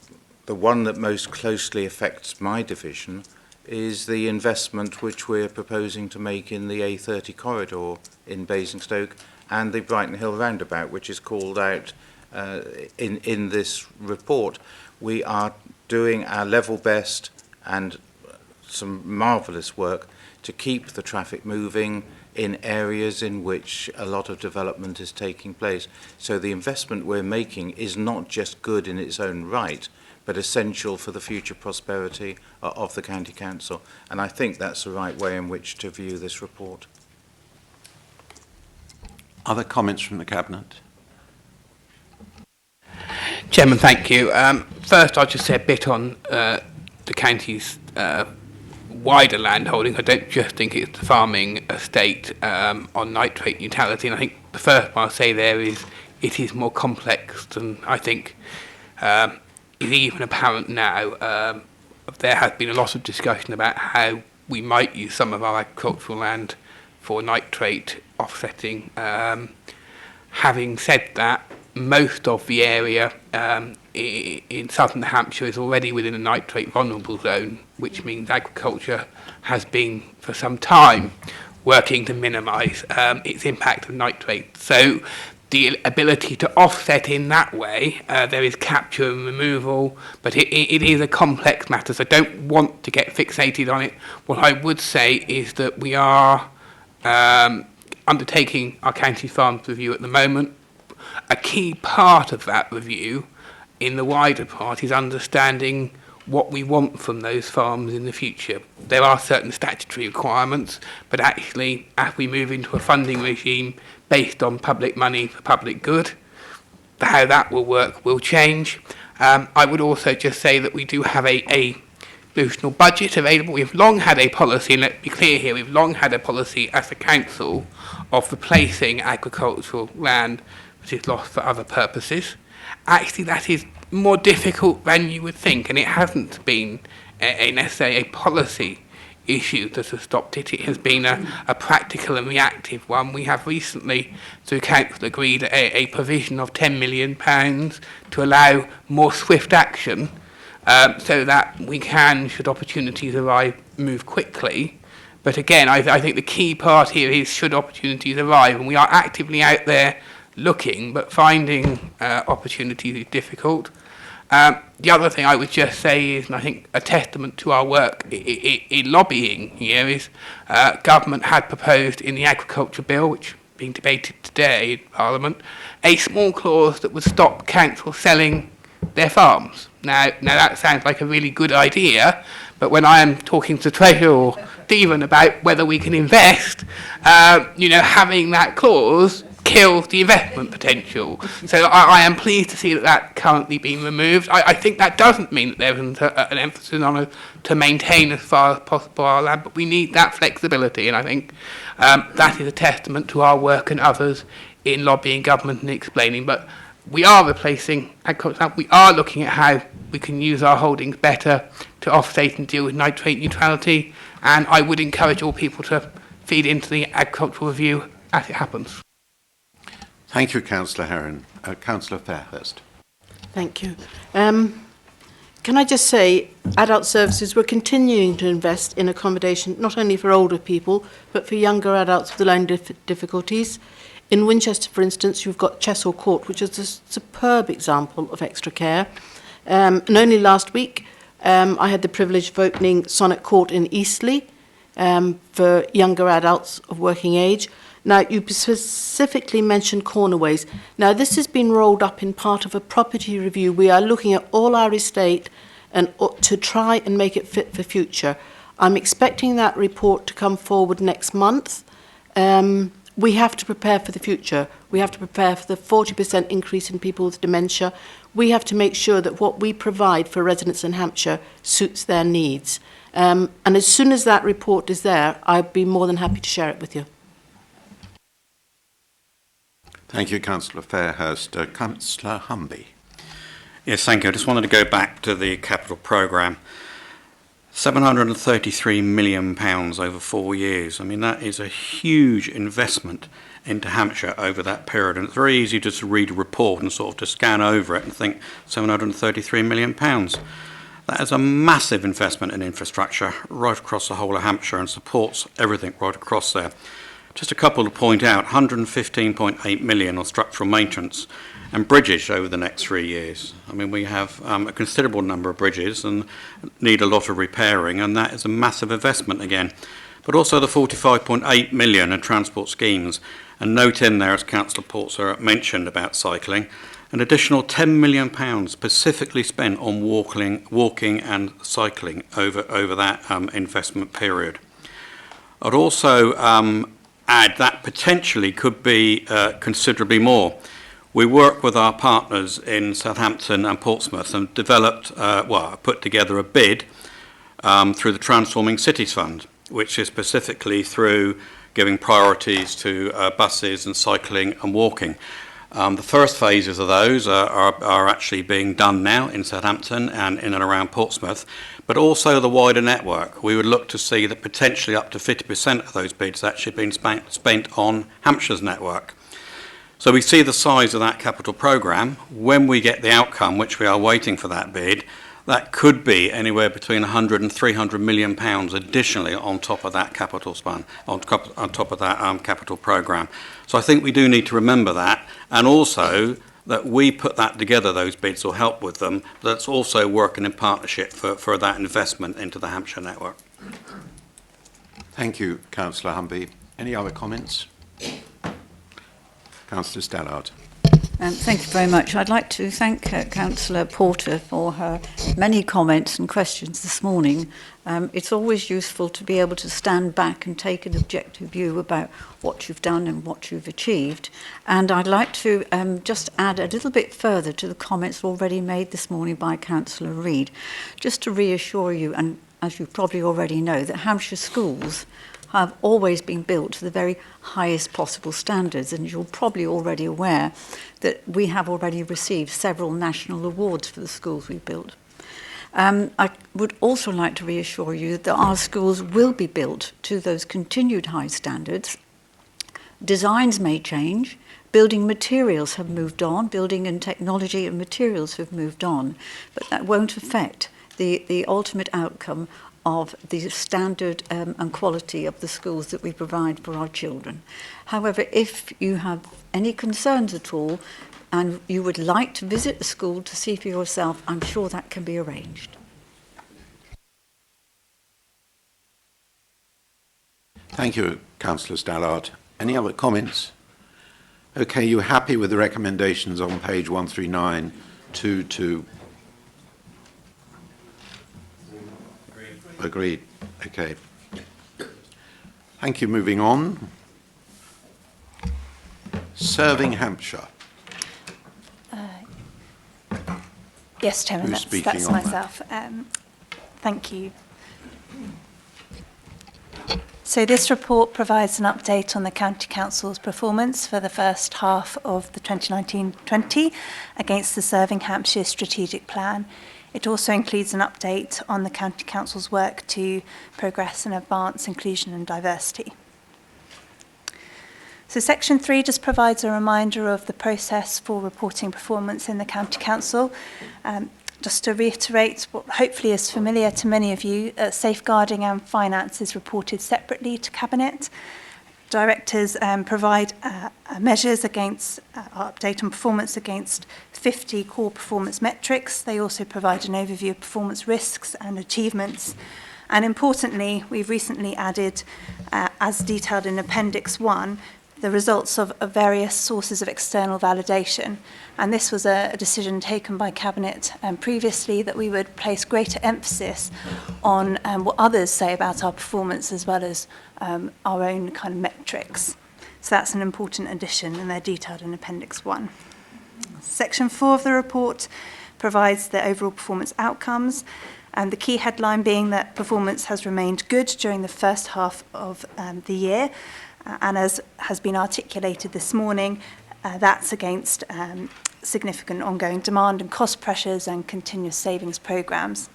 G: one that most closely affects my division is the investment which we're proposing to make in the A30 corridor in Basingstoke and the Brighton Hill roundabout, which is called out in this report. We are doing our level best and some marvellous work to keep the traffic moving in areas in which a lot of development is taking place. So the investment we're making is not just good in its own right, but essential for the future prosperity of the County Council. And I think that's the right way in which to view this report.
A: Other comments from the Cabinet?
K: Chairman, thank you. First, I'll just say a bit on the county's wider land holding. I don't just think it's the farming estate on nitrate neutrality, and I think the first one I'll say there is it is more complex than I think is even apparent now. There has been a lot of discussion about how we might use some of our agricultural land for nitrate offsetting. Having said that, most of the area in southern Hampshire is already within a nitrate vulnerable zone, which means agriculture has been for some time working to minimise its impact of nitrate. So the ability to offset in that way, there is capture and removal, but it is a complex matter, so I don't want to get fixated on it. What I would say is that we are undertaking our county farms review at the moment. A key part of that review, in the wider part, is understanding what we want from those farms in the future. There are certain statutory requirements, but actually, as we move into a funding regime based on public money for public good, how that will work will change. I would also just say that we do have a national budget available. We've long had a policy, and let's be clear here, we've long had a policy as a council of replacing agricultural land which is lost for other purposes. Actually, that is more difficult than you would think, and it hasn't been necessarily a policy issue that has stopped it. It has been a practical and reactive one. We have recently, through Council, agreed a provision of £10 million to allow more swift action so that we can, should opportunities arrive, move quickly. But again, I think the key part here is should opportunities arrive, and we are actively out there looking, but finding opportunities is difficult. The other thing I would just say is, and I think a testament to our work in lobbying here, is government had proposed in the agriculture bill, which is being debated today in Parliament, a small clause that would stop council selling their farms. Now that sounds like a really good idea, but when I am talking to Treasurer or Stephen about whether we can invest, having that clause kills the investment potential. So I am pleased to see that currently being removed. I think that doesn't mean that there isn't an emphasis on to maintain as far as possible our land, but we need that flexibility, and I think that is a testament to our work and others in lobbying government and explaining. But we are replacing agricultural land. We are looking at how we can use our holdings better to offset and deal with nitrate neutrality, and I would encourage all people to feed into the agricultural review as it happens.
A: Thank you, Councillor Heron. Councillor Fairhurst.
L: Thank you. Can I just say, Adult Services, we're continuing to invest in accommodation, not only for older people, but for younger adults with learning difficulties. In Winchester, for instance, you've got Chessel Court, which is a superb example of extra care. And only last week, I had the privilege of opening Sonnet Court in Eastleigh for younger adults of working age. Now, you specifically mentioned Cornerways. Now, this has been rolled up in part of a property review. We are looking at all our estate and to try and make it fit for future. I'm expecting that report to come forward next month. We have to prepare for the future. We have to prepare for the 40% increase in people with dementia. We have to make sure that what we provide for residents in Hampshire suits their needs. And as soon as that report is there, I'd be more than happy to share it with you.
A: Thank you, Councillor Fairhurst. Councillor Humby.
B: Yes, thank you. I just wanted to go back to the capital programme. £733 million over 4 years. I mean, that is a huge investment into Hampshire over that period. And it's very easy just to read a report and sort of to scan over it and think £733 million. That is a massive investment in infrastructure right across the whole of Hampshire and supports everything right across there. Just a couple to point out, 115.8 million on structural maintenance and bridges over the next 3 years. I mean, we have a considerable number of bridges and need a lot of repairing, and that is a massive investment again. But also the 45.8 million in transport schemes, and note in there, as Councillor Porter mentioned about cycling, an additional £10 million specifically spent on walking and cycling over that investment period. I'd also add that potentially could be considerably more. We work with our partners in Southampton and Portsmouth and developed, put together a bid through the Transforming Cities Fund, which is specifically through giving priorities to buses and cycling and walking. The first phases of those are actually being done now in Southampton and in and around Portsmouth, but also the wider network. We would look to see that potentially up to 50% of those bids actually being spent on Hampshire's network. So we see the size of that capital programme. When we get the outcome, which we are waiting for that bid, that could be anywhere between 100 and 300 million pounds additionally on top of that capital span, on top of that capital programme. So I think we do need to remember that, and also that we put that together, those bids, or help with them, but that's also working in partnership for that investment into the Hampshire network.
A: Thank you, Councillor Humby. Any other comments? Councillor Stallard.
M: Thank you very much. I'd like to thank Councillor Porter for her many comments and questions this morning. It's always useful to be able to stand back and take an objective view about what you've done and what you've achieved. And I'd like to just add a little bit further to the comments already made this morning by Councillor Reid, just to reassure you, and as you probably already know, that Hampshire schools have always been built to the very highest possible standards, and you're probably already aware that we have already received several national awards for the schools we've built. I would also like to reassure you that our schools will be built to those continued high standards. Designs may change. Building materials have moved on. Building and technology and materials have moved on. But that won't affect the ultimate outcome of the standard and quality of the schools that we provide for our children. However, if you have any concerns at all, and you would like to visit the school to see for yourself, I'm sure that can be arranged.
A: Thank you, Councillor Stallard. Any other comments? Okay, you happy with the recommendations on page 139 to Agreed. Okay. Thank you. Moving on. Serving Hampshire.
N: Yes, Chairman,
A: Who's speaking
N: that's
A: on
N: myself. Thank you. So this report provides an update on the County Council's performance for the first half of the 2019-20 against the Serving Hampshire Strategic Plan. It also includes an update on the County Council's work to progress and advance inclusion and diversity. So Section 3 just provides a reminder of the process for reporting performance in the County Council. Just to reiterate what hopefully is familiar to many of you, safeguarding and finance is reported separately to Cabinet. Directors provide measures against update on performance against 50 core performance metrics. They also provide an overview of performance risks and achievements. And importantly, we've recently added, as detailed in Appendix 1, the results of various sources of external validation. And this was a decision taken by Cabinet previously, that we would place greater emphasis on what others say about our performance as well as our own kind of metrics. So that's an important addition, and they're detailed in Appendix 1. Section 4 of the report provides the overall performance outcomes, and the key headline being that performance has remained good during the first half of the year. And as has been articulated this morning, that's against significant ongoing demand and cost pressures and continuous savings programmes.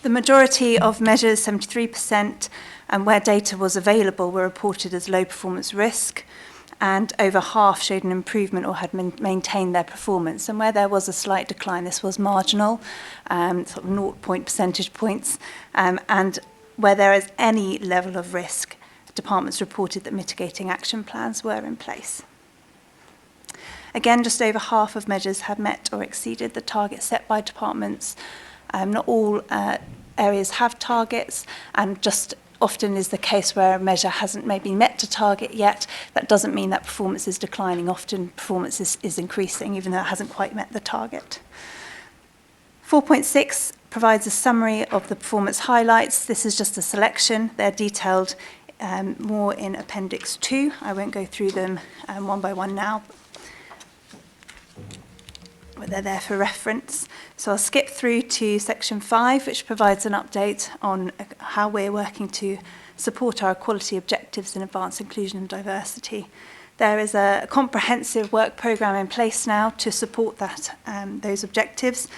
N: The majority of measures, 73%, and where data was available, were reported as low performance risk, and over half showed an improvement or had maintained their performance. And where there was a slight decline, this was marginal, sort of 0 percentage points, and where there is any level of risk, departments reported that mitigating action plans were in place. Again, just over half of measures have met or exceeded the target set by departments. Not all areas have targets, and just often is the case where a measure hasn't maybe met the target yet. That doesn't mean that performance is declining. Often performance is increasing, even though it hasn't quite met the target. 4.6 provides a summary of the performance highlights. This is just a selection. They're detailed more in Appendix 2. I won't go through them one by one now, but they're there for reference. So I'll skip through to Section 5, which provides an update on how we're working to support our equality objectives and advance inclusion and diversity. There is a comprehensive work programme in place now to support that, those objectives.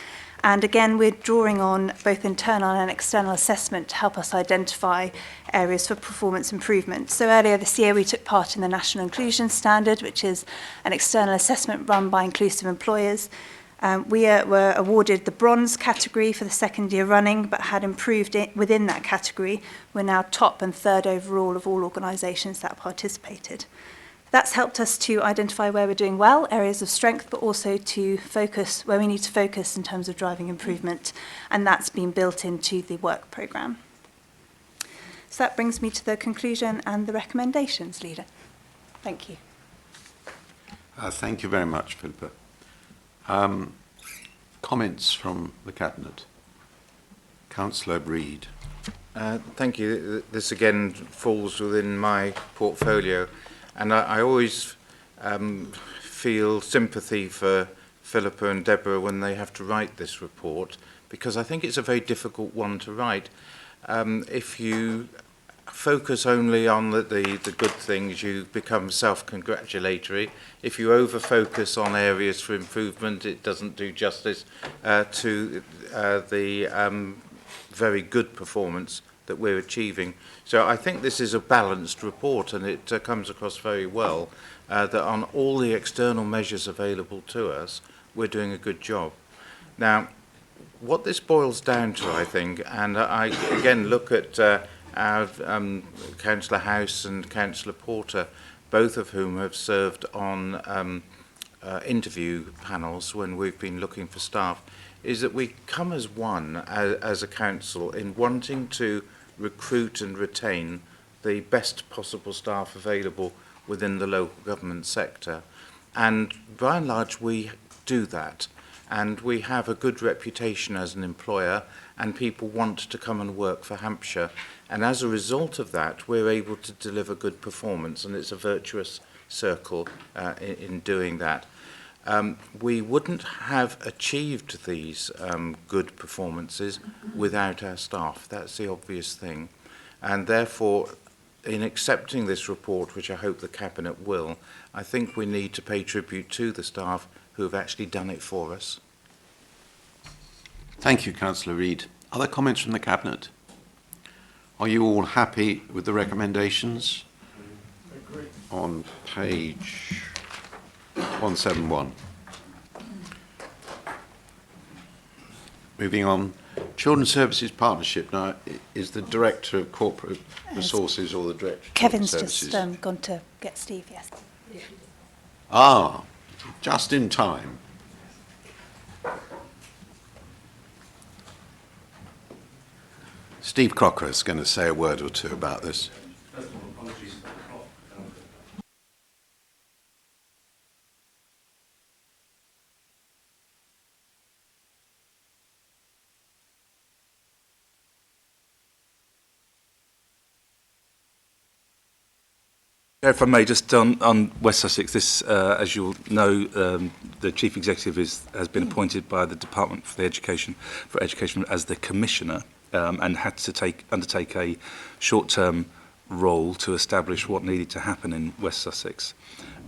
N: And again, we're drawing on both internal and external assessment to help us identify areas for performance improvement. So earlier this year, we took part in the National Inclusion Standard, which is an external assessment run by Inclusive Employers. We were awarded the bronze category for the second year running, but had improved within that category. We're now top and third overall of all organisations that participated. That's helped us to identify where we're doing well, areas of strength, but also to focus where we need to focus in terms of driving improvement. And that's been built into the work programme. So that brings me to the conclusion and the recommendations, Leader. Thank you.
A: Thank you very much, Philippa. Comments from the Cabinet? Councillor Breed.
G: Thank you. This again falls within my portfolio. And I always feel sympathy for Philippa and Deborah when they have to write this report, because I think it's a very difficult one to write. If you focus only on the good things, you become self-congratulatory. If you over-focus on areas for improvement, it doesn't do justice to the very good performance that we're achieving. So I think this is a balanced report, and it comes across very well that on all the external measures available to us, we're doing a good job. Now, what this boils down to, I think, and I again look at our Councillor House and Councillor Porter, both of whom have served on interview panels when we've been looking for staff, is that we come as one as a council in wanting to recruit and retain the best possible staff available within the local government sector. And by and large, we do that. And we have a good reputation as an employer, and people want to come and work for Hampshire. And as a result of that, we're able to deliver good performance, and it's a virtuous circle in doing that. We wouldn't have achieved these good performances without our staff. That's the obvious thing. And therefore, in accepting this report, which I hope the Cabinet will, I think we need to pay tribute to the staff who have actually done it for us.
A: Thank you, Councillor Reid. Other comments from the Cabinet? Are you all happy with the recommendations?
I: Agree.
A: On page 171. Moving on, Children's Services Partnership now is the Director of Corporate Resources or the Director of
N: Kevin's
A: Services.
N: just gone to get Steve, yes.
A: Ah, just in time. Steve Crocker is going to say a word or two about this.
O: If I may, just on West Sussex, this, as you'll know, the Chief Executive has been appointed by the Department for Education as the Commissioner, and had to undertake a short-term role to establish what needed to happen in West Sussex.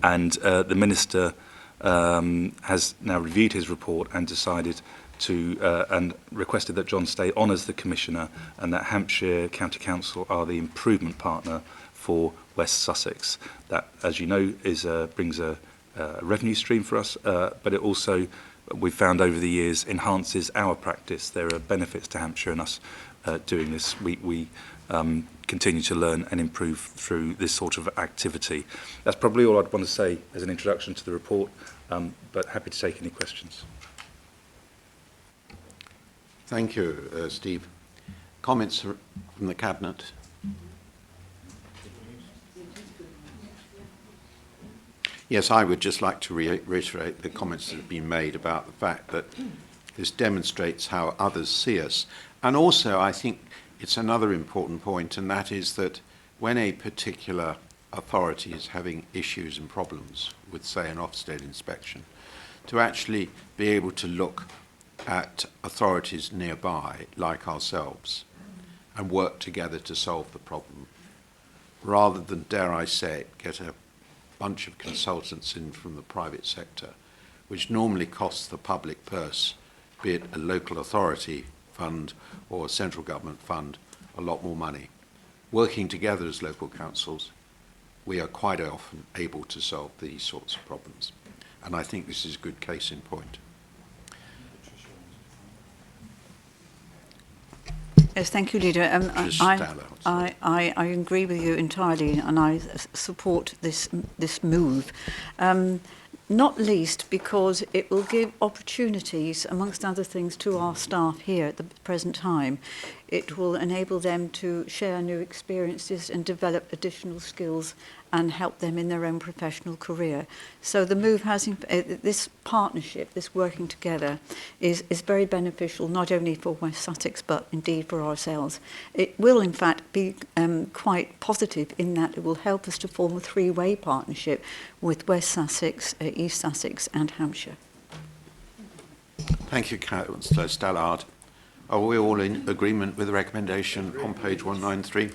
O: And the Minister has now reviewed his report and decided to, and requested that John stay on as the Commissioner, and that Hampshire County Council are the improvement partner for West Sussex. That, as you know, brings a revenue stream for us, but it also, we've found over the years, enhances our practice. There are benefits to Hampshire and us doing this. We continue to learn and improve through this sort of activity. That's probably all I'd want to say as an introduction to the report, but happy to take any questions.
A: Thank you, Steve. Comments from the Cabinet? Yes, I would just like to reiterate the comments that have been made about the fact that this demonstrates how others see us. And also, I think it's another important point, and that is that when a particular authority is having issues and problems with, say, an Ofsted inspection, to actually be able to look at authorities nearby, like ourselves, and work together to solve the problem, rather than, dare I say it, get a bunch of consultants in from the private sector, which normally costs the public purse, be it a local authority fund or a central government fund, a lot more money. Working together as local councils, we are quite often able to solve these sorts of problems. And I think this is a good case in point.
M: Yes, thank you, Leader. I agree with you entirely, and I support this move. Not least because it will give opportunities, amongst other things, to our staff here at the present time. It will enable them to share new experiences and develop additional skills and help them in their own professional career. So the move has, this partnership, this working together, is very beneficial, not only for West Sussex, but indeed for ourselves. It will, in fact, be quite positive in that it will help us to form a three-way partnership with West Sussex, East Sussex and Hampshire.
A: Thank you, Councillor Stallard. Are we all in agreement with the recommendation on page 193?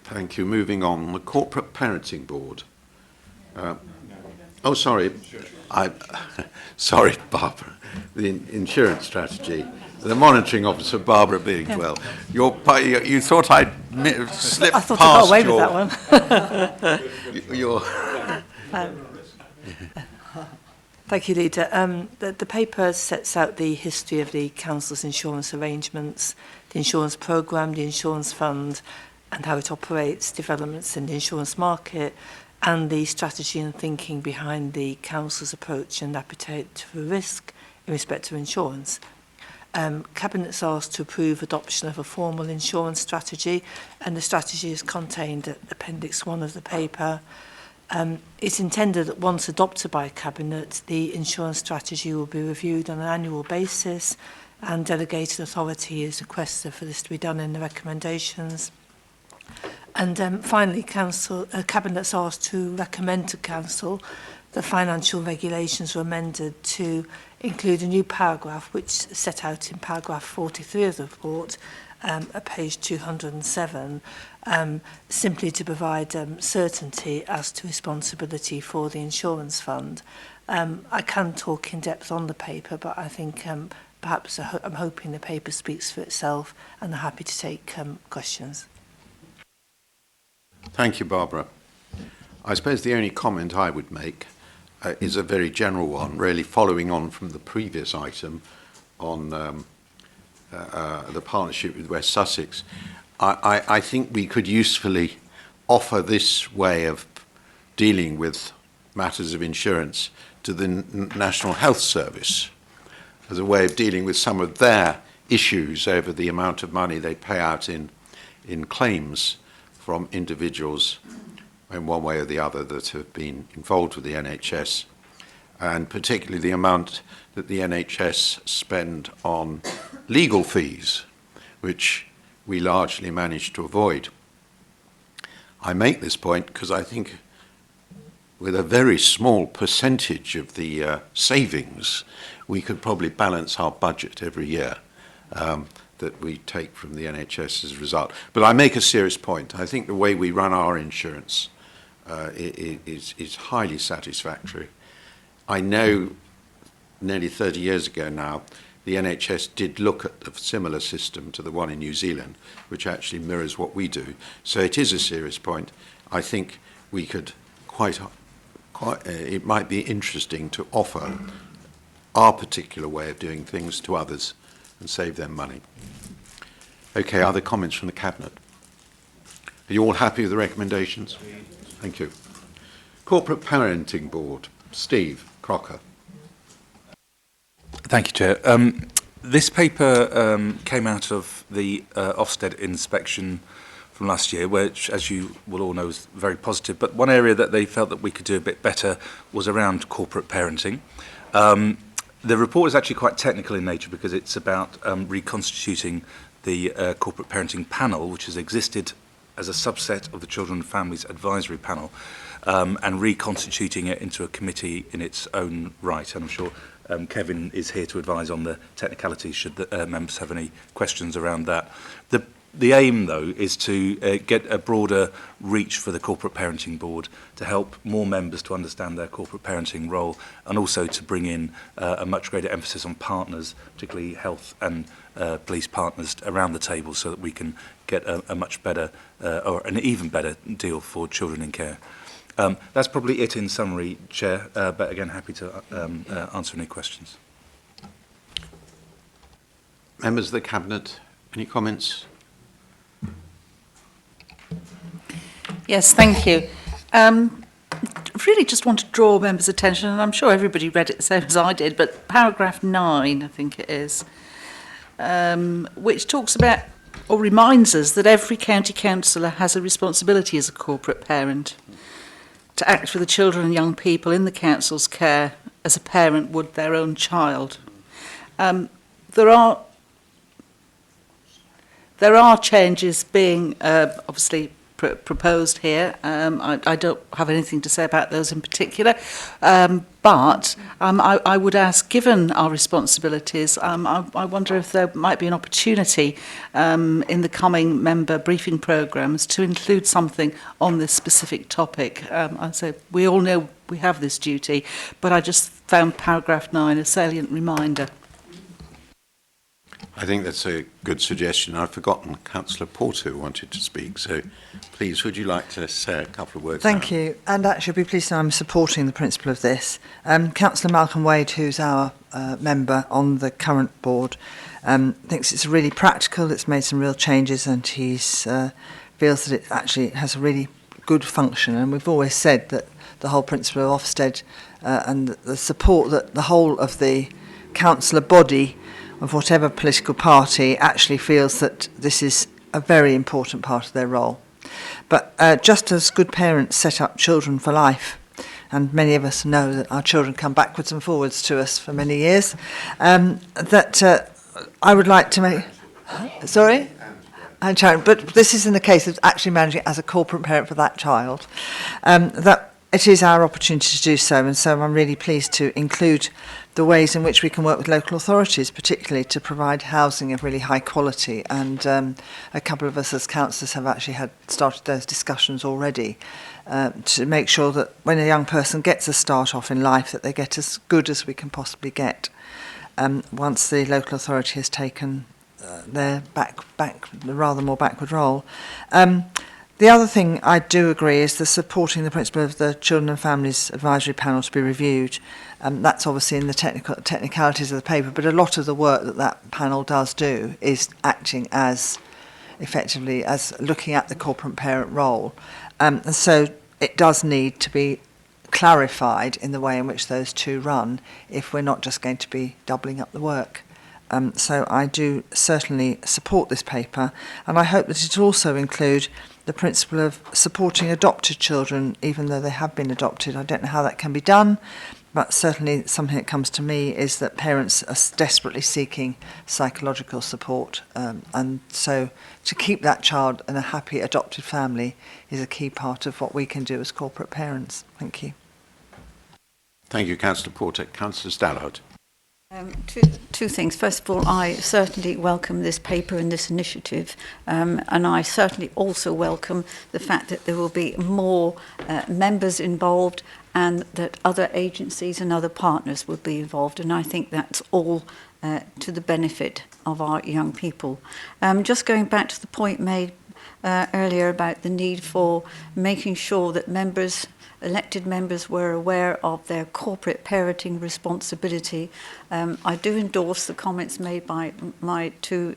A: Thank you. Moving on, the Corporate Parenting Board. Oh, sorry. Sorry, Barbara. The insurance strategy. The monitoring officer, Barbara Bigwell. You thought I'd slipped
C: I thought
A: past
C: I got away with that one. Thank you, Leader. The paper sets out the history of the Council's insurance arrangements, the insurance programme, the insurance fund, and how it operates, developments in the insurance market, and the strategy and thinking behind the Council's approach and appetite for risk in respect to insurance. Cabinet's asked to approve adoption of a formal insurance strategy, and the strategy is contained at Appendix 1 of the paper. It's intended that once adopted by Cabinet, the insurance strategy will be reviewed on an annual basis, and delegated authority is requested for this to be done in the recommendations. And finally, Cabinet's asked to recommend to Council the financial regulations were amended to include a new paragraph which is set out in paragraph 43 of the report at page 207, simply to provide certainty as to responsibility for the insurance fund. I can talk in depth on the paper, but I think perhaps I'm hoping the paper speaks for itself, and I'm happy to take questions.
A: Thank you, Barbara. I suppose the only comment I would make is a very general one, really following on from the previous item on the partnership with West Sussex. I think we could usefully offer this way of dealing with matters of insurance to the National Health Service as a way of dealing with some of their issues over the amount of money they pay out in claims from individuals in one way or the other that have been involved with the NHS, and particularly the amount that the NHS spend on legal fees, which we largely managed to avoid. I make this point because I think with a very small percentage of the savings, we could probably balance our budget every year that we take from the NHS as a result. But I make a serious point. I think the way we run our insurance is highly satisfactory. I know nearly 30 years ago now, the NHS did look at a similar system to the one in New Zealand, which actually mirrors what we do. So it is a serious point. I think we could it might be interesting to offer our particular way of doing things to others and save them money. Okay, other comments from the Cabinet? Are you all happy with the recommendations? Thank you. Corporate Parenting Board, Steve Crocker.
O: Thank you, Chair. This paper came out of the Ofsted inspection from last year, which, as you will all know, is very positive. But one area that they felt that we could do a bit better was around corporate parenting. The report is actually quite technical in nature because it's about reconstituting the corporate parenting panel, which has existed as a subset of the Children and Families Advisory Panel, and reconstituting it into a committee in its own right. And I'm sure Kevin is here to advise on the technicalities should the members have any questions around that. The aim, though, is to get a broader reach for the Corporate Parenting Board to help more members to understand their corporate parenting role, and also to bring in a much greater emphasis on partners, particularly health and police partners, around the table so that we can get a much better or an even better deal for children in care. That's probably it in summary, Chair, but again, happy to answer any questions.
A: Members of the Cabinet, any comments?
P: Yes, thank you. Really just want to draw members' attention, and I'm sure everybody read it the same as I did, but paragraph 9, I think it is, which talks about or reminds us that every county councillor has a responsibility as a corporate parent to act for the children and young people in the council's care as a parent would their own child. There are changes being obviously proposed here. I don't have anything to say about those in particular, but I would ask, given our responsibilities, I wonder if there might be an opportunity in the coming member briefing programmes to include something on this specific topic. I say we all know we have this duty, but I just found paragraph 9 a salient reminder.
A: I think that's a good suggestion. I've forgotten Councillor Porter who wanted to speak, so please, would you like to say a couple of words?
J: Thank you. And actually, be pleased to know I'm supporting the principle of this. Councillor Malcolm Wade, who's our member on the current board, thinks it's really practical, it's made some real changes, and he feels that it actually has a really good function. And we've always said that the whole principle of Ofsted and the support that the whole of the councillor body of whatever political party actually feels that this is a very important part of their role. But just as good parents set up Children for Life, and many of us know that our children come backwards and forwards to us for many years, that I would like to make... Sorry? And Sharon, but this is in the case of actually managing it as a corporate parent for that child, that it is our opportunity to do so, and so I'm really pleased to include the ways in which we can work with local authorities, particularly to provide housing of really high quality. And a couple of us as councillors have actually started those discussions already to make sure that when a young person gets a start off in life, that they get as good as we can possibly get once the local authority has taken their rather more backward role. The other thing I do agree is the supporting the principle of the Children and Families Advisory Panel to be reviewed. That's obviously in the technicalities of the paper, but a lot of the work that panel does do is acting as effectively as looking at the corporate parent role. And so it does need to be clarified in the way in which those two run if we're not just going to be doubling up the work. So I do certainly support this paper, and I hope that it will also include the principle of supporting adopted children, even though they have been adopted. I don't know how that can be done, but certainly something that comes to me is that parents are desperately seeking psychological support, and so to keep that child in a happy adopted family is a key part of what we can do as corporate parents. Thank you.
A: Thank you, Councillor Porter. Councillor Stallard.
M: Two things. First of all, I certainly welcome this paper and this initiative, and I certainly also welcome the fact that there will be more members involved and that other agencies and other partners will be involved, and I think that's all to the benefit of our young people. Just going back to the point made earlier about the need for making sure that elected members were aware of their corporate parenting responsibility. I do endorse the comments made by my two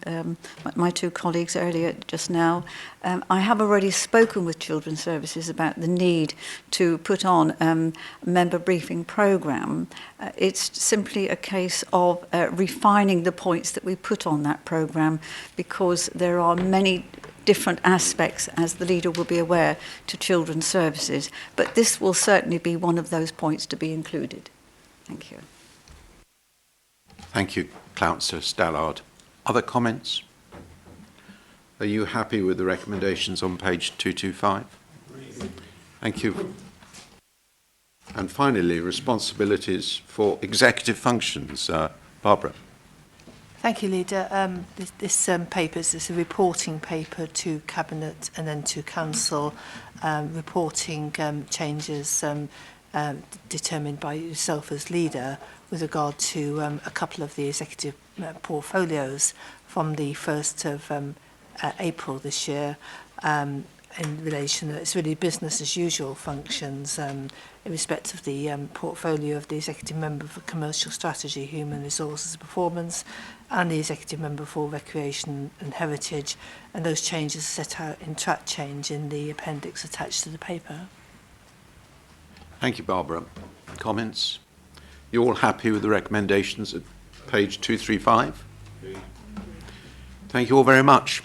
M: colleagues earlier just now. I have already spoken with Children's Services about the need to put on a member briefing programme. It's simply a case of refining the points that we put on that programme, because there are many different aspects, as the leader will be aware, to Children's Services, but this will certainly be one of those points to be included. Thank you.
A: Thank you, Councillor Stallard. Other comments? Are you happy with the recommendations on page 225? Thank you. And finally, responsibilities for executive functions. Barbara.
C: Thank you, Leader. This paper is a reporting paper to Cabinet and then to Council, reporting changes determined by yourself as Leader with regard to a couple of the executive portfolios from the 1st of April this year, in relation, it's really business as usual functions in respect of the portfolio of the Executive Member for Commercial Strategy, Human Resources and Performance, and the Executive Member for Recreation and Heritage, and those changes are set out in track change in the appendix attached to the paper.
A: Thank you, Barbara. Comments? You all happy with the recommendations at page 235? Thank you all very much.